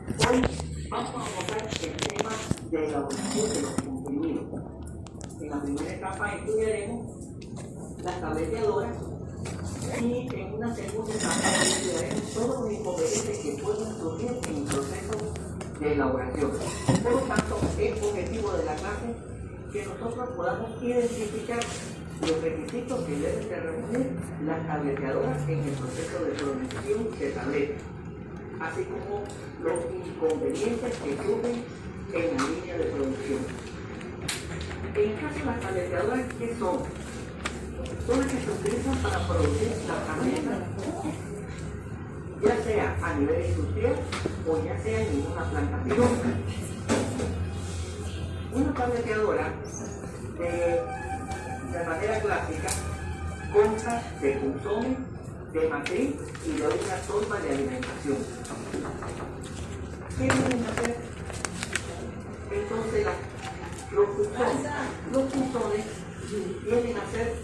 Hoy vamos a abordar el tema de elaboración de los comprimidos. En la primera etapa estudiaremos las tableteadoras y en una segunda etapa estudiaremos todos los inconvenientes que pueden surgir en el proceso de elaboración. Por lo tanto, es objetivo de la clase que nosotros podamos identificar los requisitos que deben de reunir las tableteadoras en el proceso de producción de tabletas, así como los inconvenientes que surgen en la línea de producción. En el caso de las tableteadoras, ¿qué son? Son las que se utilizan para producir las tabletas, ya sea a nivel industrial o ya sea en una planta piloto. Una tableteadora de manera clásica consta de punzones, de matriz y de una torba de alimentación. ¿Qué vienen a hacer? Entonces los punzones vienen a ser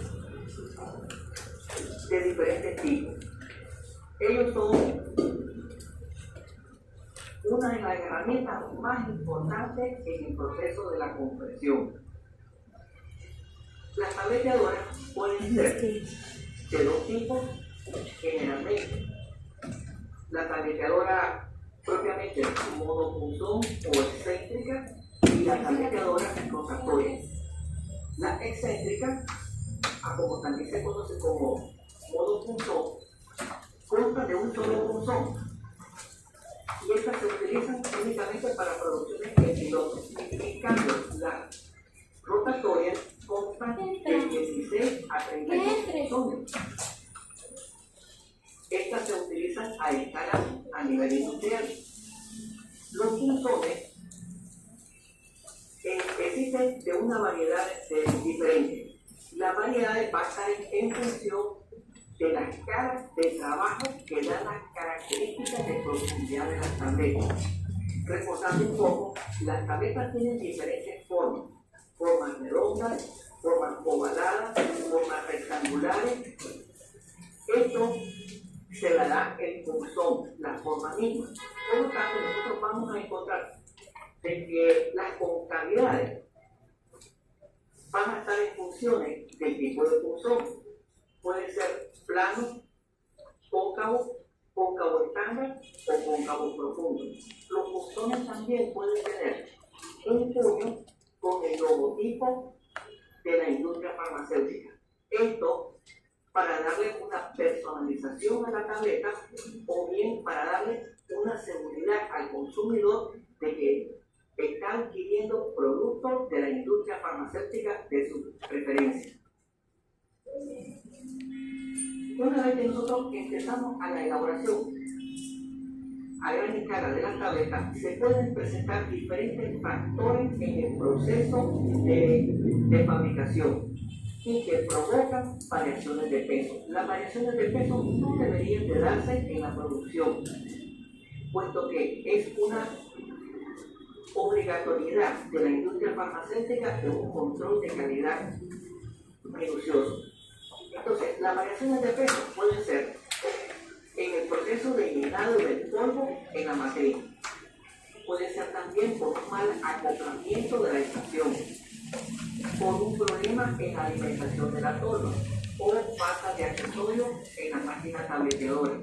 de diferentes tipos. Ellos son una de las herramientas más importantes en el proceso de la compresión. Las tableteadoras pueden ser de dos tipos generalmente. La tableteadora propiamente monopunzón o excéntrica y la tableteadora rotatoria. La excéntrica, como también se conoce como monopunzón, consta de un solo punzón y estas se utilizan únicamente para producciones de pilotos. En cambio, la rotatoria consta de 16 a 32 punzones. Estas se utilizan a escala a nivel industrial. Los punzones existen de una variedad diferente. Las variedades van a estar en función de las caras de trabajo que dan las características de profundidad de las tabletas. Recordando un poco, las tabletas tienen diferentes formas. Formas redondas, formas ovaladas, formas rectangulares. Esto se le da el punzón, la forma misma. Por lo tanto, nosotros vamos a encontrar de que las concavidades van a estar en funciones del tipo de punzón. Puede ser plano, cóncavo, cóncavo estándar o cóncavo profundo. Los punzones también pueden tener un puño con el logotipo de la industria farmacéutica. Esto para darle una personalización a la tableta o bien para darle una seguridad al consumidor de que está adquiriendo productos de la industria farmacéutica de su preferencia. Una vez que nosotros empezamos a la elaboración a gran escala de las tabletas, se pueden presentar diferentes factores en el proceso de fabricación y que provocan variaciones de peso. Las variaciones de peso no deberían de darse en la producción, puesto que es una obligatoriedad de la industria farmacéutica de un control de calidad minucioso. Entonces, las variaciones de peso pueden ser en el proceso de llenado del polvo en la matriz. Puede ser también por un mal acoplamiento de la estación, por un problema en la alimentación de la torba o falta de accesorio en la máquina tableteadora.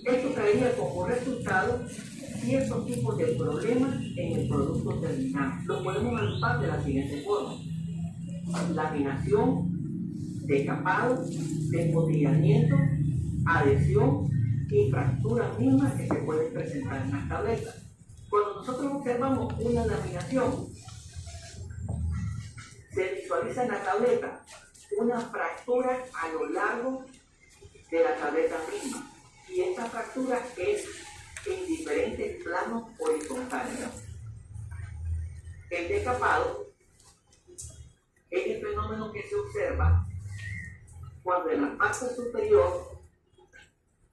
Esto traería como resultado ciertos tipos de problemas en el producto terminal. Lo podemos agrupar de la siguiente forma: laminación, decapado, desbotellamiento, adhesión y fracturas mismas que se pueden presentar en las tabletas. Cuando nosotros observamos una laminación, se visualiza en la tableta una fractura a lo largo de la tableta misma y esta fractura es en diferentes planos horizontales. El decapado es el fenómeno que se observa cuando en la parte superior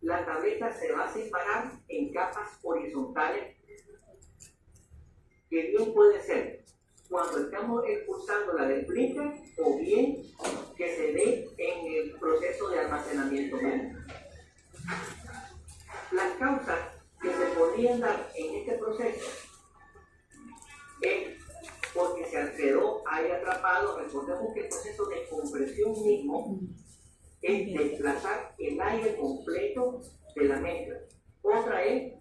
la tableta se va a separar en capas horizontales, que bien puede ser cuando estamos expulsando la del printer o bien que se dé en el proceso de almacenamiento. Las causas que se ponen podían dar en este proceso es porque se quedó ahí atrapado. Recordemos que el proceso de compresión mismo es desplazar el aire completo de la mezcla. Otra es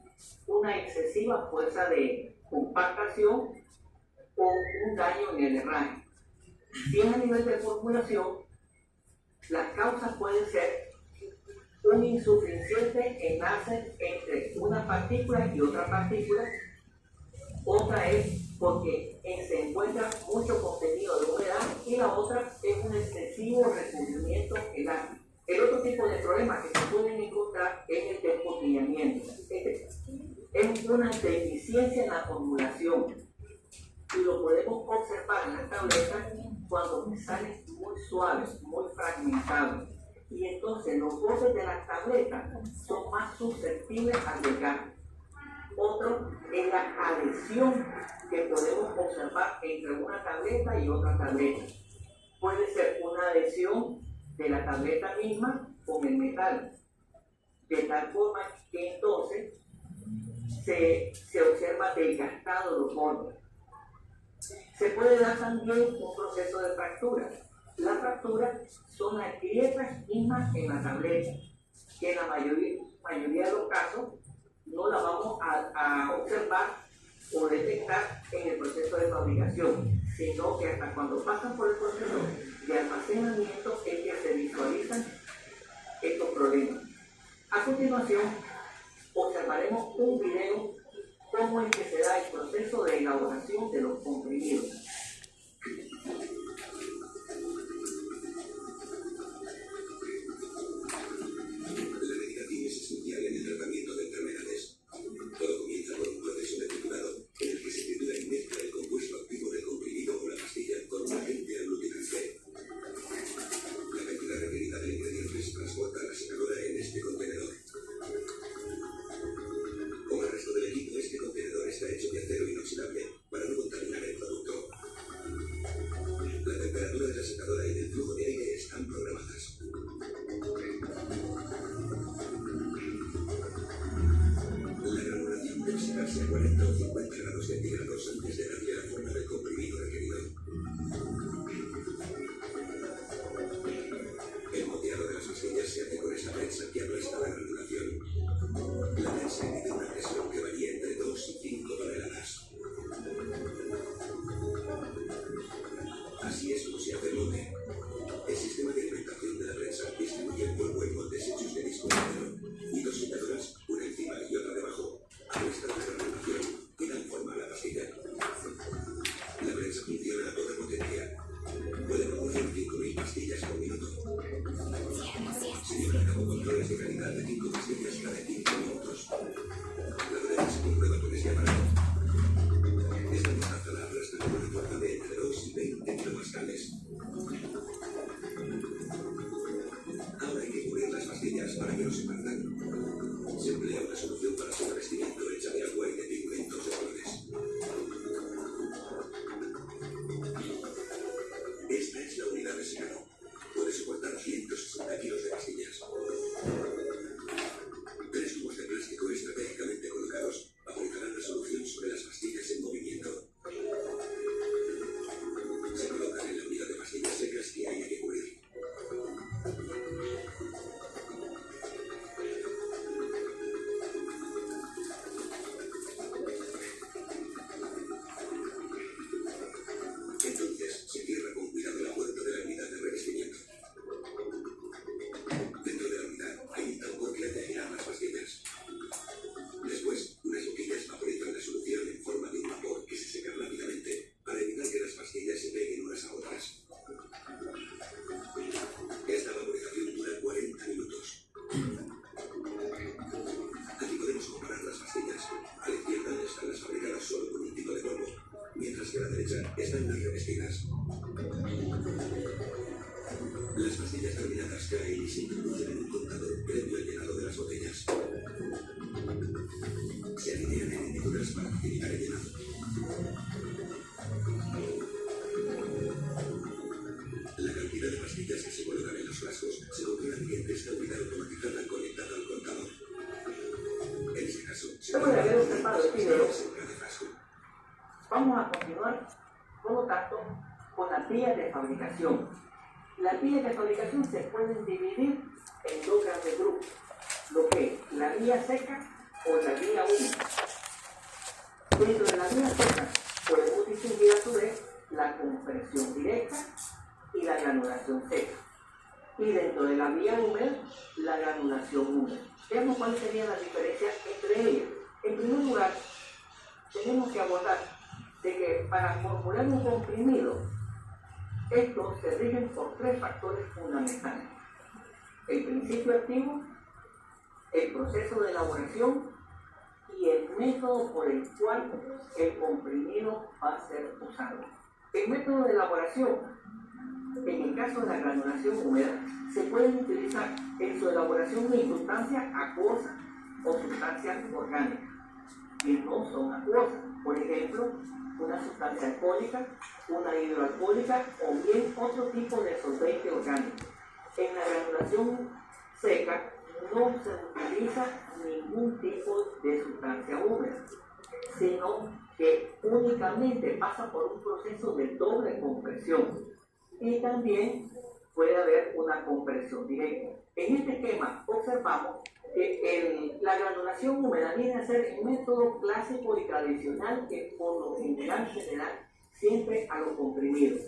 una excesiva fuerza de compactación o un daño en el herraje. Si es a nivel de formulación, las causas pueden ser un insuficiente enlace entre una partícula y otra partícula. Otra es porque se encuentra mucho contenido de humedad, y la otra es un excesivo recubrimiento elástico. El otro tipo de problema que se pueden encontrar es el descotillamiento. Es una deficiencia en la formulación, y lo podemos observar en las tabletas cuando salen muy suaves, muy fragmentados, y entonces los bordes de las tabletas son más susceptibles al desgaste. Otro es la adhesión que podemos observar entre una tableta y otra tableta. Puede ser una adhesión de la tableta misma con el metal, de tal forma que entonces se observa desgastado los bordes. Se puede dar también un proceso de fractura. Las fracturas son las grietas mismas en la tableta, que en la mayoría de los casos no la vamos a observar o detectar en el proceso de fabricación, sino que hasta cuando pasan por el proceso de almacenamiento es que se visualizan estos problemas. A continuación, observaremos un video cómo es que se da el proceso de elaboración de los comprimidos. La medicación es esencial en el tratamiento de enfermedades. Todo comienza con un proceso de triturado, en el que se tritura y mezcla el compuesto activo del comprimido o la pastilla con un agente aglutinante. La cantidad requerida del ingrediente se transporta a la secadora en este contenedor. Como el resto del equipo, este contenedor está hecho de acero inoxidable para no contaminar el producto. La temperatura de la secadora y del flujo de aire están programadas. La granulación debe secarse a 40 o 50 grados centígrados antes de darle la forma del comprimido requerido. El moteado de las pastillas se hace con esta prensa que aplasta la granulación. La prensa emite una presión que varía entre 2 y 5 toneladas. Así es como se hace el molde. El sistema de alimentación de la prensa distribuye el polvo en moldes hechos de disco de acero, y dos secadoras, una encima y otra debajo, aplastan la granulación y dan forma a la pastilla. La prensa funciona a toda potencia. Puede producir 5.000 pastillas por minuto. Se llevan a cabo controles de calidad de 5 pastillas cada 5 minutos. La prensa se comprueba con este aparato. Esta mostaza la aplastan con una fuerza de entre 2 y 20 kilopascales. Ahora hay que cubrir las pastillas para que no se partan. Se emplea una solución para su revestimiento hecha de agua y de pigmentos de colores. Esta es la unidad de secado. Puede soportar 160 kilos de pastillas. 3 tubos de plástico estratégicamente colocados aplicarán la solución sobre las pastillas en movimiento. Se colocan en la unidad de pastillas secas que hay que cubrir. Entonces se cierra con cuidado la puerta de la unidad de revestimiento. Dentro de la unidad hay un tambor que hace girar las pastillas. Después, unas boquillas vaporizan la solución en forma de un vapor que se seca rápidamente para evitar que las pastillas se peguen unas a otras. Esta vaporización dura 40 minutos. Aquí podemos comparar las pastillas. A la izquierda están las fabricadas solo con un tipo de polvo, mientras que a la derecha están las revestidas. Las pastillas terminadas caen y se introducen en un contador previo al llenado de las botellas. Se alinean en hendiduras para facilitar el llenado. La cantidad de pastillas que se colocan en los frascos se controla mediante esta unidad automatizada conectada al contador. En este caso, se Vamos a ver observado el video, vamos a continuar, por lo tanto, con las vías de fabricación. Las vías de fabricación se pueden dividir en dos grandes grupos, lo que es la vía seca o la vía húmeda. Dentro de la vía seca podemos distinguir a su vez la compresión directa y la granulación seca. Y dentro de la vía húmeda, la granulación húmeda. Veamos cuáles serían las diferencias entre ellas. En primer lugar, tenemos que abordar de que para formular un comprimido, estos se rigen por tres factores fundamentales: el principio activo, el proceso de elaboración y el método por el cual el comprimido va a ser usado. El método de elaboración, en el caso de la granulación húmeda, se pueden utilizar en su elaboración de sustancias acuosas o sustancias orgánicas que no son acuosas. Por ejemplo, una sustancia alcohólica, una hidroalcohólica o bien otro tipo de solvente orgánico. En la granulación seca no se utiliza ningún tipo de sustancia húmeda, sino que únicamente pasa por un proceso de doble compresión y también puede haber una compresión directa. En este esquema observamos que la granulación húmeda viene a ser el método clásico y tradicional que por lo general se le da siempre a los comprimidos.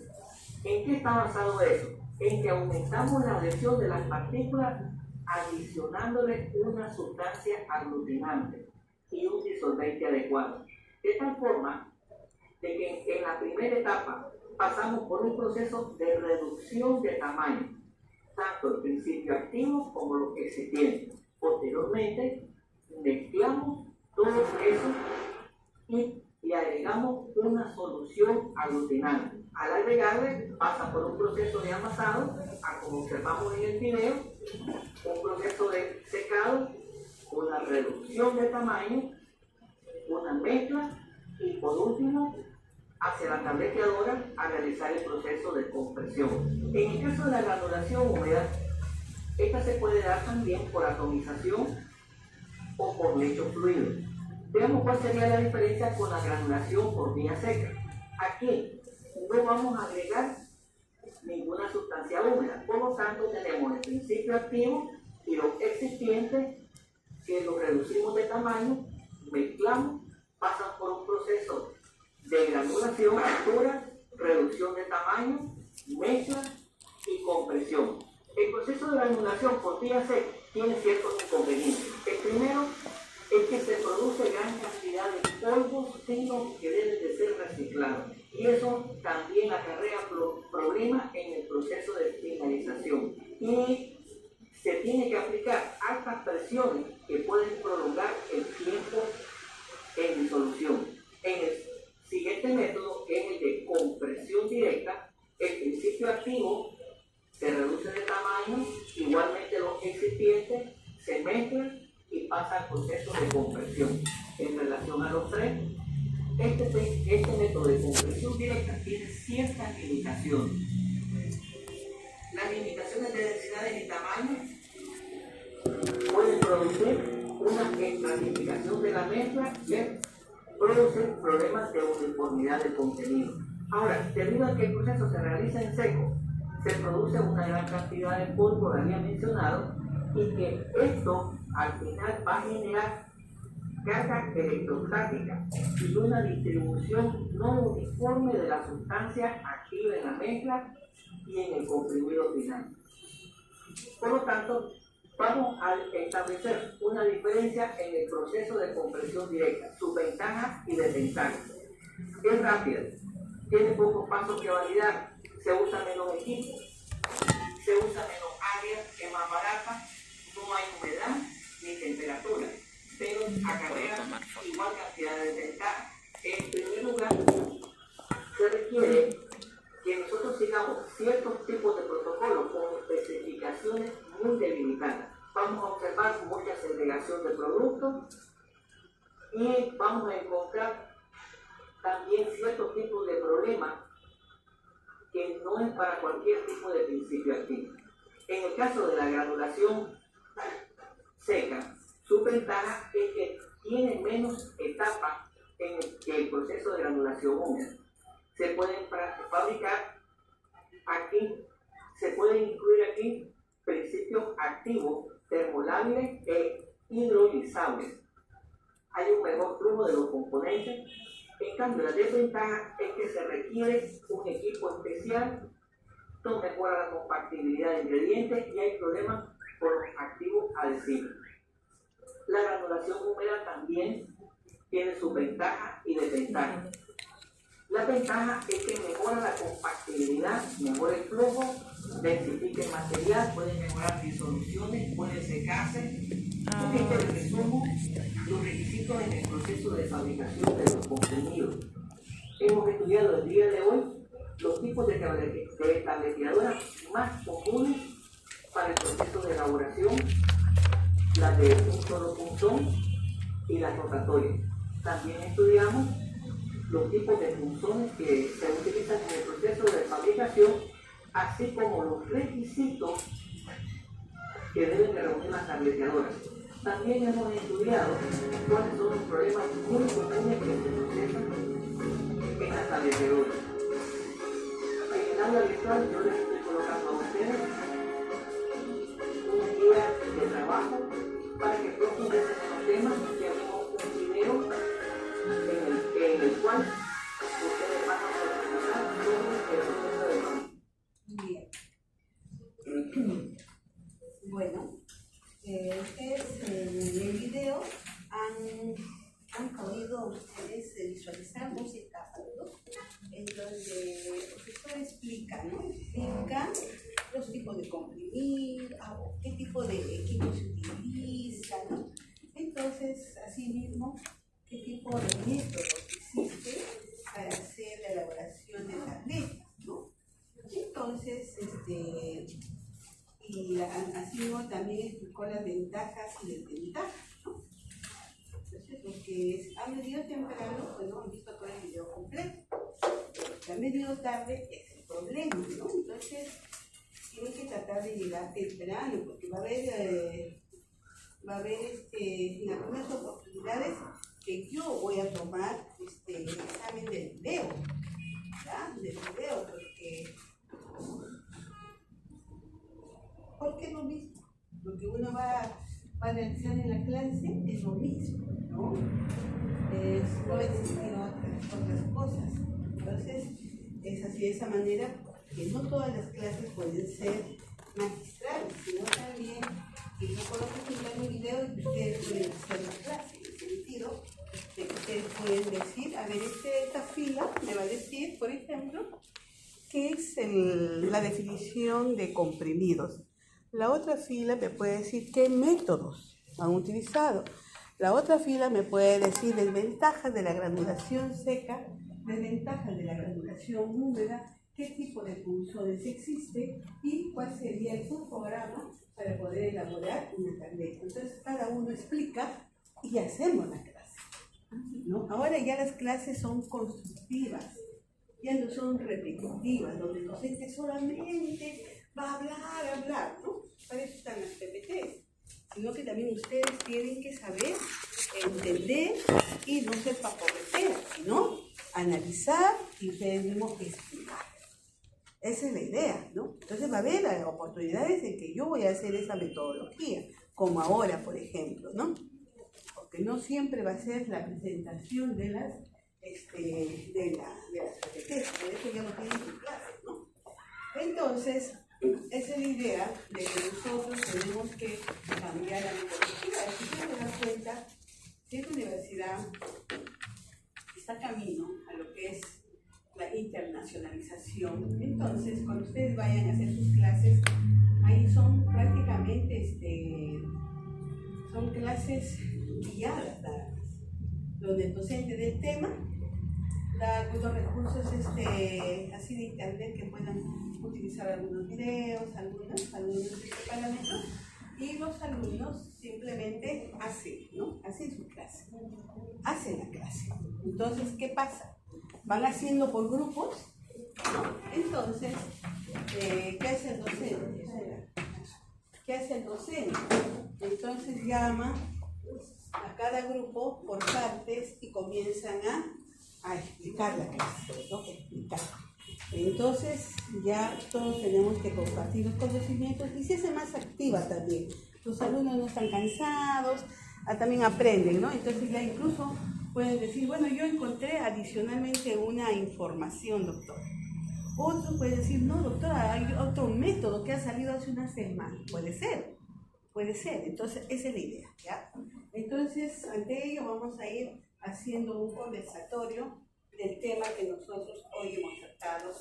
¿En qué está basado eso? En que aumentamos la adhesión de las partículas adicionándole una sustancia aglutinante y un disolvente adecuado. De tal forma de que en la primera etapa pasamos por un proceso de reducción de tamaño, tanto el principio activo como los excipientes. Posteriormente, mezclamos todo eso y le agregamos una solución aglutinante. Al agregarle, pasa por un proceso de amasado, como observamos en el video, un proceso de secado, una reducción de tamaño, una mezcla y por último, hacia la tableteadora a realizar el proceso de compresión. En el caso de la granulación húmeda, esta se puede dar también por atomización o por lecho fluido. Veamos cuál sería la diferencia con la granulación por vía seca. Aquí no vamos a agregar ninguna sustancia húmeda, por lo tanto tenemos el principio activo y los excipientes que los reducimos de tamaño, mezclamos, pasan por un proceso de granulación, altura, reducción de tamaño, mezcla y compresión. El proceso de granulación por vía seca tiene ciertos inconvenientes. El primero es que se produce gran cantidad de polvos finos que deben de ser reciclados y eso también acarrea problemas en el proceso de finalización y se tiene que aplicar altas presiones que pueden prolongar el tiempo en disolución. En el siguiente método, que es el de compresión directa, el principio activo se reduce de tamaño, igualmente los excipientes se mezclan y pasa al proceso de compresión. En relación a los tres, este método de compresión directa tiene ciertas limitaciones. Las limitaciones de densidades y tamaño pueden producir una estratificación de la mezcla y producir problemas de uniformidad del contenido. Ahora, debido a que el proceso se realiza en seco, se produce una gran cantidad de polvo, que había mencionado, y que esto al final va a generar carga electrostática y una distribución no uniforme de la sustancia activa en la mezcla y en el comprimido final. Por lo tanto, vamos a establecer una diferencia en el proceso de compresión directa, sus ventajas y desventajas. Es rápida, tiene pocos pasos que validar, se usa menos equipo, se usa menos área, es más barata, no hay humedad ni temperatura, pero acarrea igual cantidad de desventajas. En primer lugar, se requiere que nosotros sigamos ciertos tipos de protocolos con especificaciones muy delimitadas. Vamos a observar mucha segregación de productos y vamos a encontrar también ciertos tipos de problemas que no es para cualquier tipo de principio activo. En el caso de la granulación seca, su ventaja es que tiene menos etapas en el proceso de granulación húmeda. Se pueden fabricar aquí, se pueden incluir aquí principios activos termolábiles e hidrolizables. Hay un mejor flujo de los componentes. En cambio, la desventaja es que se requiere un equipo especial, esto mejora la compatibilidad de ingredientes y hay problemas por los activos adhesivos. La granulación húmeda también tiene sus ventajas y desventajas. La ventaja es que mejora la compatibilidad, mejora el flujo, densifica el material, puede mejorar disoluciones, puede secarse. Porque en resumo, los requisitos en el proceso de fabricación de los comprimidos. Hemos estudiado el día de hoy los tipos de tableteadoras más comunes para el proceso de elaboración, las de un solo punzón y las rotatorias. También estudiamos los tipos de punzones que se utilizan en el proceso de fabricación, así como los requisitos que deben de reunir las tableteadoras. También hemos estudiado cuáles son los problemas muy comunes que se procesan en las tableteadoras. En el aula virtual yo les estoy colocando a ustedes una guía de trabajo para que profundicen en los temas y haremos un video en el cual ustedes van a profundizar sobre el proceso de fabricación. Bien. Bueno, ustedes en el video han podido ustedes visualizar música, ¿no? En donde el profesor explica, ¿no? Explica los tipos de comprimir, qué tipo de equipo se utiliza, ¿no? Entonces, asimismo, qué tipo de métodos existe para hacer la elaboración de tabletas, ¿no? Entonces, y así también explicó las ventajas y desventajas, ¿no? Entonces, los que han venido temprano, pues no han visto todo el video completo. Los que han venido tarde es el problema, ¿no? Entonces, tienen que tratar de llegar temprano, porque va a haber en algunas oportunidades que yo voy a tomar el examen del video, ¿ya? Del video, porque es lo mismo. Lo que uno va a realizar en la clase es lo mismo, ¿no? No existen otras cosas. Entonces, es así de esa manera que no todas las clases pueden ser magistrales, sino también que yo puedo presentar un video y ustedes pueden hacer la clase, en el sentido de que ustedes pueden decir, a ver, esta fila me va a decir, por ejemplo, qué es la definición de comprimidos. La otra fila me puede decir qué métodos han utilizado. La otra fila me puede decir desventajas de la granulación seca, desventajas de la granulación húmeda, qué tipo de punzones existe y cuál sería el programa para poder elaborar una tableta. Entonces cada uno explica y hacemos la clase, ¿no? Ahora ya las clases son constructivas, ya no son repetitivas, donde el docente solamente va a hablar, ¿no? Para eso están las PPTs, sino que también ustedes tienen que saber entender y no ser paporreteras, sino analizar y ustedes mismos explicar. Esa es la idea, ¿no? Entonces va a haber oportunidades en que yo voy a hacer esa metodología, como ahora, por ejemplo, ¿no? Porque no siempre va a ser la presentación de las PPTs, por eso ya no tienen su clase, ¿no? Entonces, esa es la idea de que nosotros tenemos que cambiar la metodología. Si ustedes se dan cuenta, si esta universidad está camino a lo que es la internacionalización, entonces cuando ustedes vayan a hacer sus clases, ahí son prácticamente son clases guiadas nada más, donde el docente del tema da algunos recursos así de internet que puedan utilizar algunos videos, algunos parámetros, y los alumnos simplemente hacen, ¿no? Hacen su clase, hacen la clase. Entonces, ¿qué pasa? Van haciendo por grupos, ¿no? Entonces, ¿qué hace el docente? ¿Qué hace el docente? Entonces llama a cada grupo por partes y comienzan a explicar la clase, ¿no? Explicar. Entonces ya todos tenemos que compartir los conocimientos y se hace más activa también. Los alumnos no están cansados, también aprenden, ¿no? Entonces ya incluso pueden decir, bueno, yo encontré adicionalmente una información, doctor. Otro puede decir, no, doctora, hay otro método que ha salido hace una semana. Puede ser. Entonces, esa es la idea, ¿ya? Entonces, ante ello vamos a ir haciendo un conversatorio del tema que nosotros hoy hemos tratado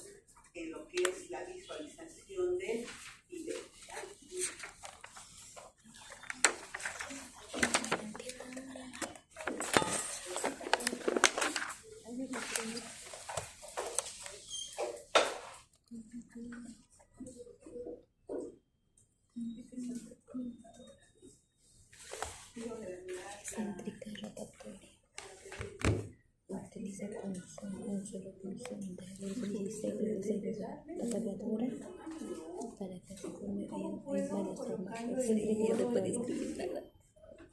en lo que es la visualización del video, ¿ya? Céntrica rotatoria. Utiliza un solo pulso de 16 la tablatura para que se forme en varias formas. Céntrica y rotatoria.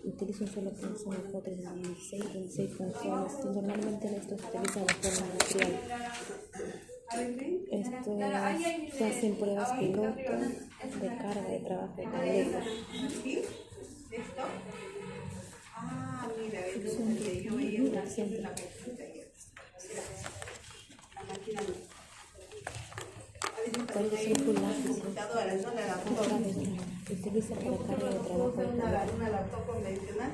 Utiliza un solo pulso de 4 de 16 funciones. Normalmente esto se utiliza de forma natural. Se hacen pruebas piloto de carga de trabajo de tableta. ¿Sí? ¿Esto? Mira, entonces yo veía una haciendo la consulta ayer. La máquina no. Puede ser full lápiz. Computadora, no la laptop. Se utiliza para carga de trabajo de tableta. Una laptop convencional,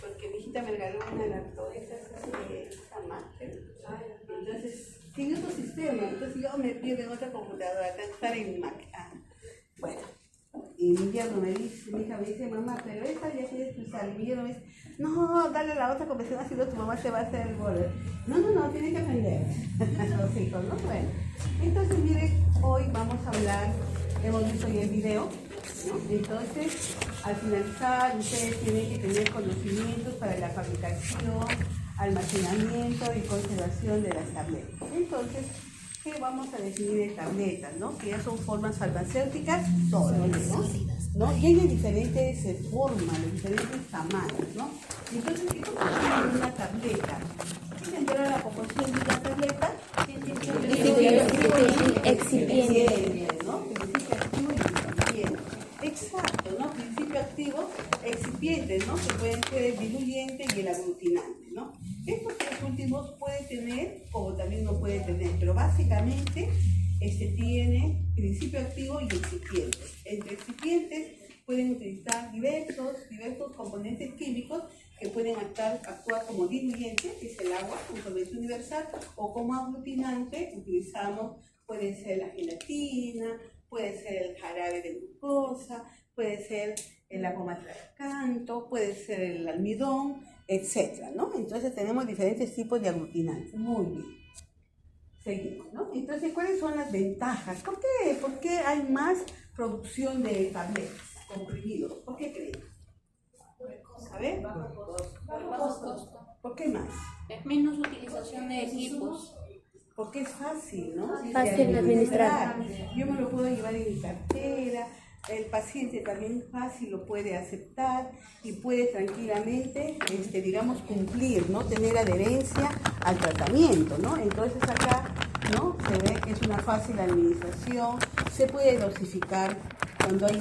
porque mi hijita me regaló una laptop, esta Master. Entonces, tiene otro sistema, entonces yo me pierdo en otra computadora, tengo que estar en mi Mac. Bueno, y mi invierno mi hija me dice, mamá, pero esta ya tienes que usar. Y mi invierno me dice, no, dale la otra convencional, si no tu mamá se va a hacer el borde. No, tiene que aprender. Los hijos, ¿no? Bueno, entonces miren, hoy vamos a hablar, hemos visto ya el video, ¿no? Entonces, al finalizar, ustedes tienen que tener conocimientos para la fabricación, almacenamiento y conservación de las tabletas. Entonces, ¿qué vamos a definir de tabletas, no? Que ya son formas farmacéuticas sólidas, ¿no? Y hay de diferentes formas, de diferentes tamaños, ¿no? Entonces, ¿qué constituye una tableta? ¿Qué tendrá la composición de una tableta? Excipiente, ¿no? Principio activo y excipiente. Exacto, ¿no? Principio activo, excipientes, ¿no? Que pueden ser el diluyente y el aglutinante, ¿no? Estos tres últimos pueden tener, como también no pueden tener, pero básicamente tiene principio activo y excipientes. Entre excipientes pueden utilizar diversos componentes químicos que pueden actuar como diluyente, que es el agua, un solvente universal, o como aglutinante utilizamos, puede ser la gelatina, puede ser el jarabe de glucosa, puede ser la goma trascanto, puede ser el almidón, etcétera, ¿no? Entonces tenemos diferentes tipos de aglutinantes. Muy bien. Seguimos, ¿no? Entonces, ¿cuáles son las ventajas? ¿Por qué hay más producción de tabletas, comprimidos? ¿Por qué creen? A ver. ¿Por qué más? Es menos utilización de equipos. Porque es fácil, ¿no? Fácil de administrar. Yo me lo puedo llevar en mi cartera. El paciente también fácil lo puede aceptar y puede tranquilamente, digamos, cumplir, ¿no? Tener adherencia al tratamiento, ¿no? Entonces acá, ¿no? Se ve que es una fácil administración, se puede dosificar cuando hay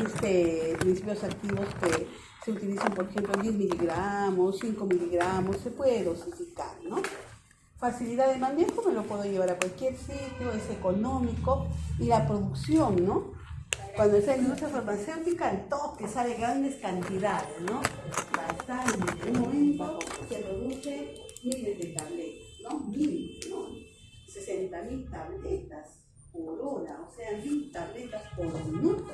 principios activos que se utilizan, por ejemplo, 10 miligramos, 5 miligramos, se puede dosificar, ¿no? Facilidad de manejo, me lo puedo llevar a cualquier sitio, es económico y la producción, ¿no? Cuando está en la industria farmacéutica, al toque sale grandes cantidades, ¿no? Bastante. En un momento se produce miles de tabletas, ¿no? Miles, ¿no? 60.000 tabletas por hora, o sea, 1.000 tabletas por minuto.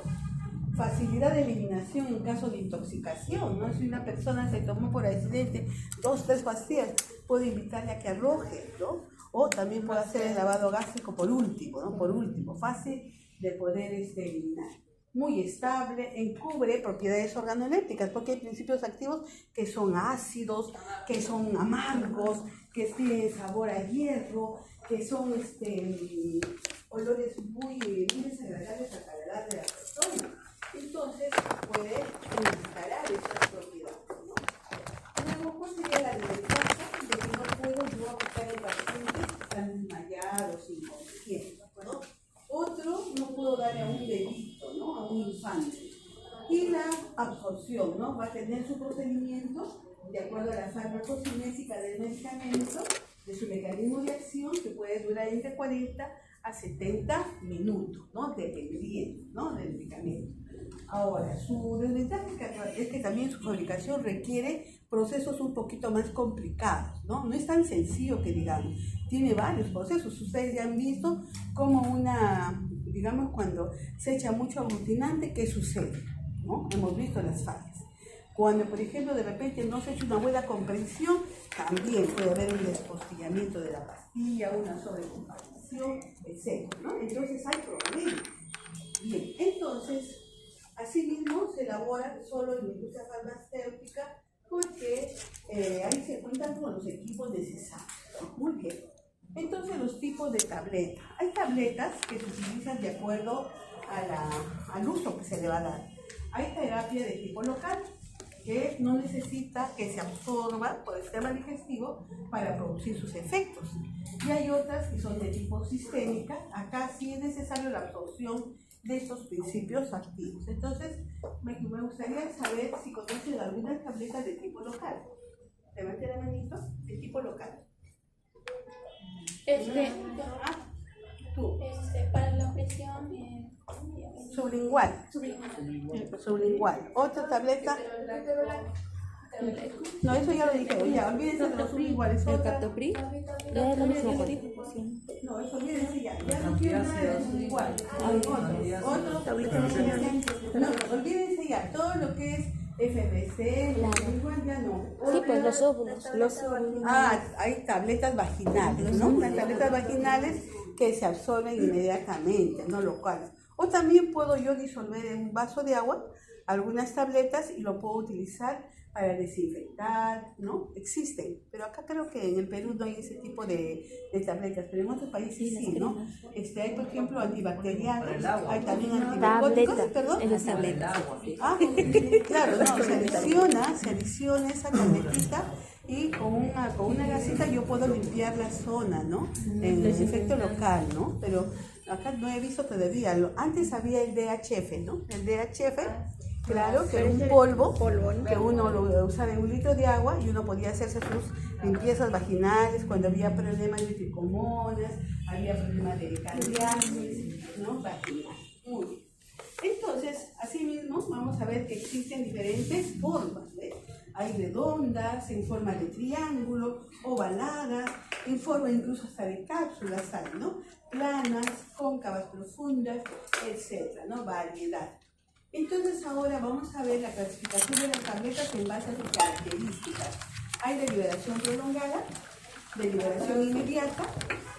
Facilidad de eliminación en caso de intoxicación, ¿no? Si una persona se tomó por accidente 2 o 3 pastillas, puede invitarle a que arroje, ¿no? O también puede hacer el lavado gástrico por último, ¿no? Por último, fácil de poder eliminar. Muy estable, encubre propiedades organolépticas, porque hay principios activos que son ácidos, que son amargos, que tienen sabor a hierro, que son olores muy desagradables al paladar de la persona. Entonces puede instalar esas propiedades, ¿no? Luego ¿cómo sería la desventaja de que no puedo yo aplicar el paciente que está desmayado, sin consciente, ¿de acuerdo? Otro, no puedo darle a un bebito, ¿no? A un infante. Y la absorción, ¿no? Va a tener su procedimiento de acuerdo a la farmacocinética del medicamento, de su mecanismo de acción, que puede durar entre 40 a 70 minutos, ¿no? Dependiendo, ¿no? Del medicamento. Ahora, su desventaja es que también su fabricación requiere procesos un poquito más complicados, ¿no? No es tan sencillo que digamos, tiene varios procesos. Ustedes ya han visto como digamos, cuando se echa mucho aglutinante, ¿qué sucede? ¿No? Hemos visto las fallas. Cuando, por ejemplo, de repente no se echa una buena comprensión, también puede haber un despostillamiento de la pastilla, una sobrecompactación, etc., ¿no? Entonces hay problemas. Bien, entonces, asimismo se elabora solo en la industria farmacéutica porque ahí se cuentan con los equipos necesarios. Muy bien. Entonces, los tipos de tabletas. Hay tabletas que se utilizan de acuerdo al uso que se le va a dar. Hay terapia de tipo local, que no necesita que se absorba por el sistema digestivo para producir sus efectos. Y hay otras que son de tipo sistémica. Acá sí es necesario la absorción de estos principios activos. Entonces, me gustaría saber si conocen algunas tabletas de tipo local. Levante la manito, de tipo local. Tú. Para la presión Sublingual. Sublingual. Otra tableta. No, eso ya lo dije. Ya, olvídense de los sublinguales. ¿El Captopril? Ya es lo mismo. No, eso olvídense ya. Ya no quiero nada de los sublinguales. Otro. No, olvídense ya. Todo lo que es FMC, sublingual ya no. Sí, pues los óvulos. Hay tabletas vaginales, ¿no? Las tabletas vaginales que se absorben inmediatamente, no locales. O también puedo yo disolver en un vaso de agua algunas tabletas y lo puedo utilizar para desinfectar, ¿no? Existen, pero acá creo que en el Perú no hay ese tipo de tabletas, pero en otros países sí, ¿no? Hay, por ejemplo, antibacterianos, hay también antibióticos, perdón. En las tabletas. Claro, no, se adiciona esa tabletita y con una gasita yo puedo limpiar la zona, ¿no? En el efecto local, ¿no? Pero acá no he visto todavía. Antes había el DHF, ¿no? El DHF, claro, que era un polvo que uno lo usaba en un litro de agua y uno podía hacerse sus limpiezas vaginales cuando había problemas de tricomonas, había problemas de candidiasis, ¿no? Vaginal. Muy bien. Entonces, así mismo, vamos a ver que existen diferentes formas, ¿ves? Hay redondas, en forma de triángulo, ovaladas, en forma incluso hasta de cápsulas hay, ¿no? Planas, cóncavas profundas, etcétera, ¿no? Variedad. Entonces ahora vamos a ver la clasificación de las tabletas en base a sus características. Hay de liberación prolongada, de liberación inmediata,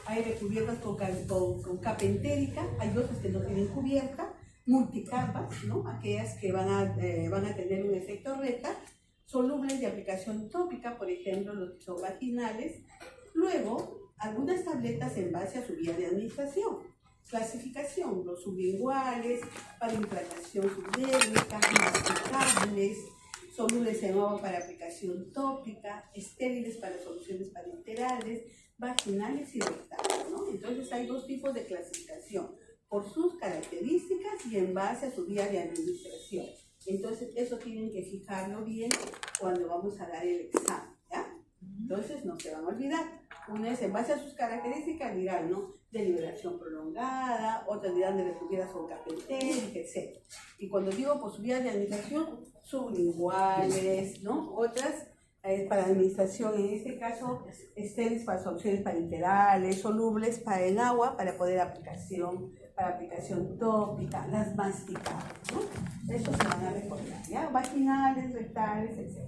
hay recubiertas con capa entérica, hay otras que no tienen cubierta, multicapas, ¿no? Aquellas que van a tener un efecto reta, solubles de aplicación tópica, por ejemplo, los que son vaginales. Luego, algunas tabletas en base a su vía de administración. Clasificación, los sublinguales, para implantación subdérmica, masticables, solubles en agua para aplicación tópica, estériles para soluciones parenterales, vaginales y rectales, ¿no? Entonces hay dos tipos de clasificación, por sus características y en base a su vía de administración. Entonces eso tienen que fijarlo bien cuando vamos a dar el examen, ¿ya? Entonces no se van a olvidar. Una es en base a sus características, dirán, ¿no? De liberación prolongada, otras dirán de recubiertas con capa entérica, etc. Y cuando digo por su vía de administración, sublinguales, ¿no? Otras para administración, en este caso, estériles para soluciones parenterales, solubles para el agua, para aplicación tópica, las masticables, ¿no? Eso se van a recordar, ¿ya? Vaginales, rectales, etc.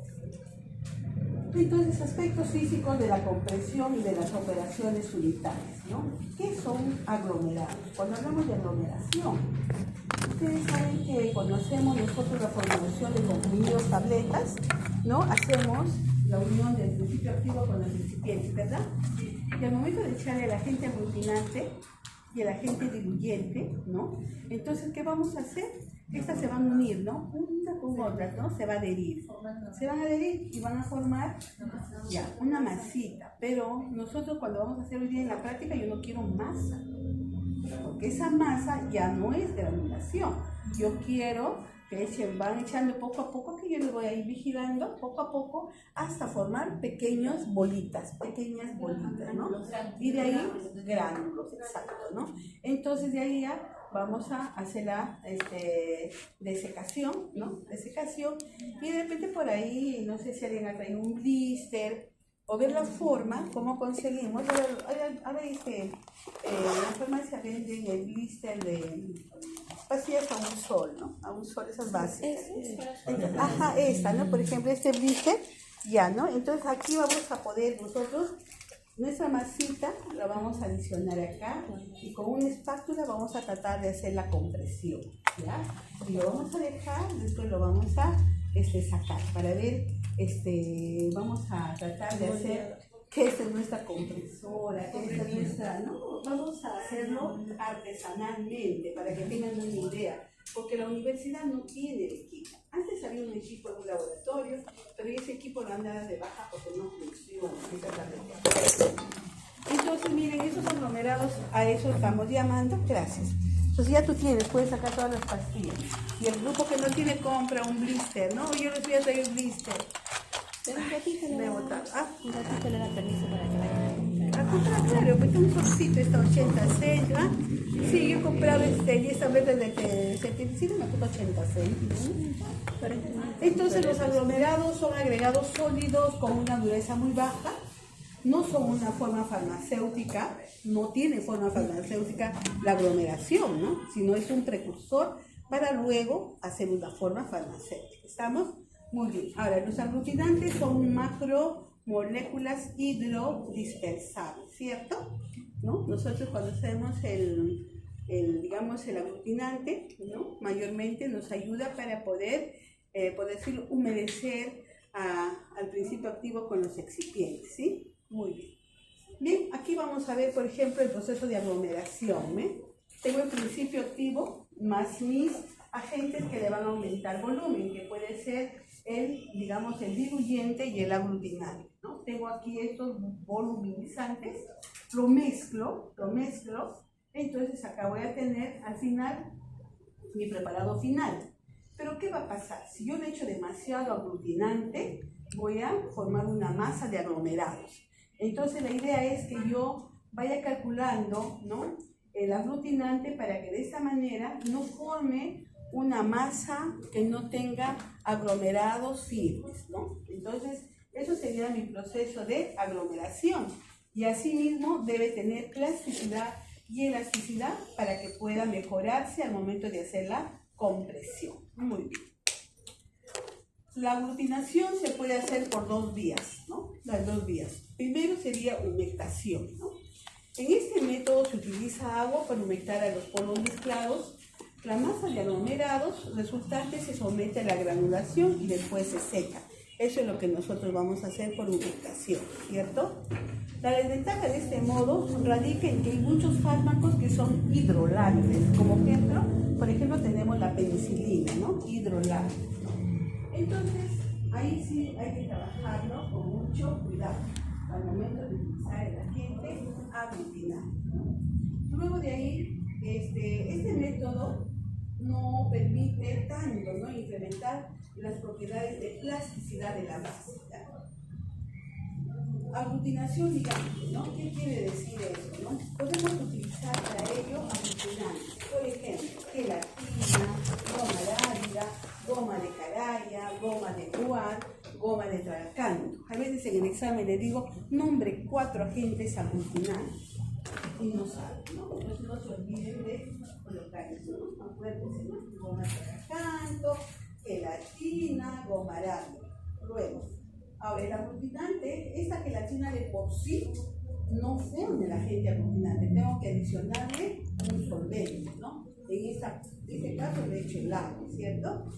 Entonces, aspectos físicos de la compresión y de las operaciones unitarias, ¿no? ¿Qué son aglomerados? Cuando hablamos de aglomeración, ustedes saben que cuando hacemos nosotros la formulación de comprimidos tabletas, ¿no? Hacemos la unión del principio activo con los excipientes, ¿verdad? Y al momento de echarle el agente aglutinante y el agente diluyente, ¿no? Entonces, ¿qué vamos a hacer? estas se van a unir, ¿no? Una con otra, ¿no? Se va a adherir. Se van a adherir y van a formar ya una masita. Pero nosotros cuando vamos a hacer hoy día en la práctica, yo no quiero masa. Porque esa masa ya no es granulación. Yo quiero que se van echando poco a poco, que yo les voy a ir vigilando poco a poco hasta formar pequeñas bolitas, ¿no? Y de ahí gránulos, exacto, ¿no? Entonces de ahí ya vamos a hacer la desecación, ¿no? Desecación, y de repente por ahí, no sé si alguien ha traído un blister, o ver la forma, cómo conseguimos. Ahora en la farmacia venden el blister de pastillas a un sol, ¿no? A un sol, esas bases. Entonces, ajá, esta, ¿no? Por ejemplo, este blister, ya, ¿no? Entonces aquí vamos a poder nosotros, nuestra masita la vamos a adicionar acá y con una espátula vamos a tratar de hacer la compresión, ¿ya? Y lo vamos a dejar, después lo vamos a sacar para ver, vamos a tratar de hacer que esta es nuestra compresora, que esta es nuestra, ¿no? Vamos a hacerlo artesanalmente para que tengan una idea, porque la universidad no tiene el equipo. Antes había un equipo en un laboratorio, pero ese equipo lo han dado de baja porque no funciona. Entonces, miren, esos aglomerados, a eso estamos llamando, gracias. Entonces ya tú tienes, puedes sacar todas las pastillas. Y el grupo que no tiene compra un blister, ¿no? Yo les voy a traer un blister. Pero un ratito le Un ratito le da permiso para que vayan a comprar. A comprar, claro, pues un solcito está 80 céntimos, ¿ah? Sí, yo he comprado y esta vez desde 75 me cuesta 80 céntimos. Entonces los aglomerados son agregados sólidos con una dureza muy baja, no son una forma farmacéutica, no tiene forma farmacéutica la aglomeración, ¿no? Sino es un precursor para luego hacer una forma farmacéutica. ¿Estamos? Muy bien. Ahora, los aglutinantes son macromoléculas hidrodispersables, ¿cierto? ¿No? Nosotros cuando hacemos el aglutinante, ¿no? Mayormente nos ayuda para poder, por decirlo, humedecer al principio activo con los excipientes, ¿sí? Muy bien. Bien, aquí vamos a ver, por ejemplo, el proceso de aglomeración, ¿eh? Tengo el principio activo más mis agentes que le van a aumentar volumen, que puede ser el diluyente y el aglutinante, ¿no? Tengo aquí estos voluminizantes, lo mezclo, entonces acá voy a tener al final mi preparado final. Pero ¿qué va a pasar? Si yo le echo demasiado aglutinante, voy a formar una masa de aglomerados. Entonces la idea es que yo vaya calculando, ¿no?, el aglutinante para que de esta manera no forme una masa que no tenga aglomerados firmes, ¿no? Entonces, eso sería mi proceso de aglomeración. Y asimismo debe tener plasticidad y elasticidad para que pueda mejorarse al momento de hacer la compresión. Muy bien. La aglutinación se puede hacer por dos vías, ¿no? Las dos vías. Primero sería humectación, ¿no? En este método se utiliza agua para humectar a los polvos mezclados. La masa de aglomerados resultante se somete a la granulación y después se seca. Eso es lo que nosotros vamos a hacer por humectación, ¿cierto? La desventaja de este modo radica en que hay muchos fármacos que son hidrolábiles. Como ejemplo, por ejemplo, tenemos la penicilina, ¿no? Hidrolábil. Entonces, ahí sí hay que trabajarlo con mucho cuidado al momento de utilizar el agente aglutinante, ¿no? Luego de ahí, este método no permite tanto, ¿no?, incrementar las propiedades de plasticidad de la base. Aglutinación ligante, ¿no? ¿Qué quiere decir eso, no? Podemos utilizar para ello aglutinantes, por ejemplo, gelatina, goma arábiga, goma de caraya, goma de guar, goma de tragacanto. A veces en el examen le digo, nombre 4 agentes aglutinantes y no sabe, ¿no? Entonces no se olviden de colocar eso, ¿no? Acuérdense, ¿no? Goma de tragacanto, gelatina, goma arábiga. Luego, ahora el aglutinante, esta gelatina de por sí no forma el agente aglutinante, tengo que adicionarle un solvente, ¿no? En este caso le he hecho el agua, ¿cierto?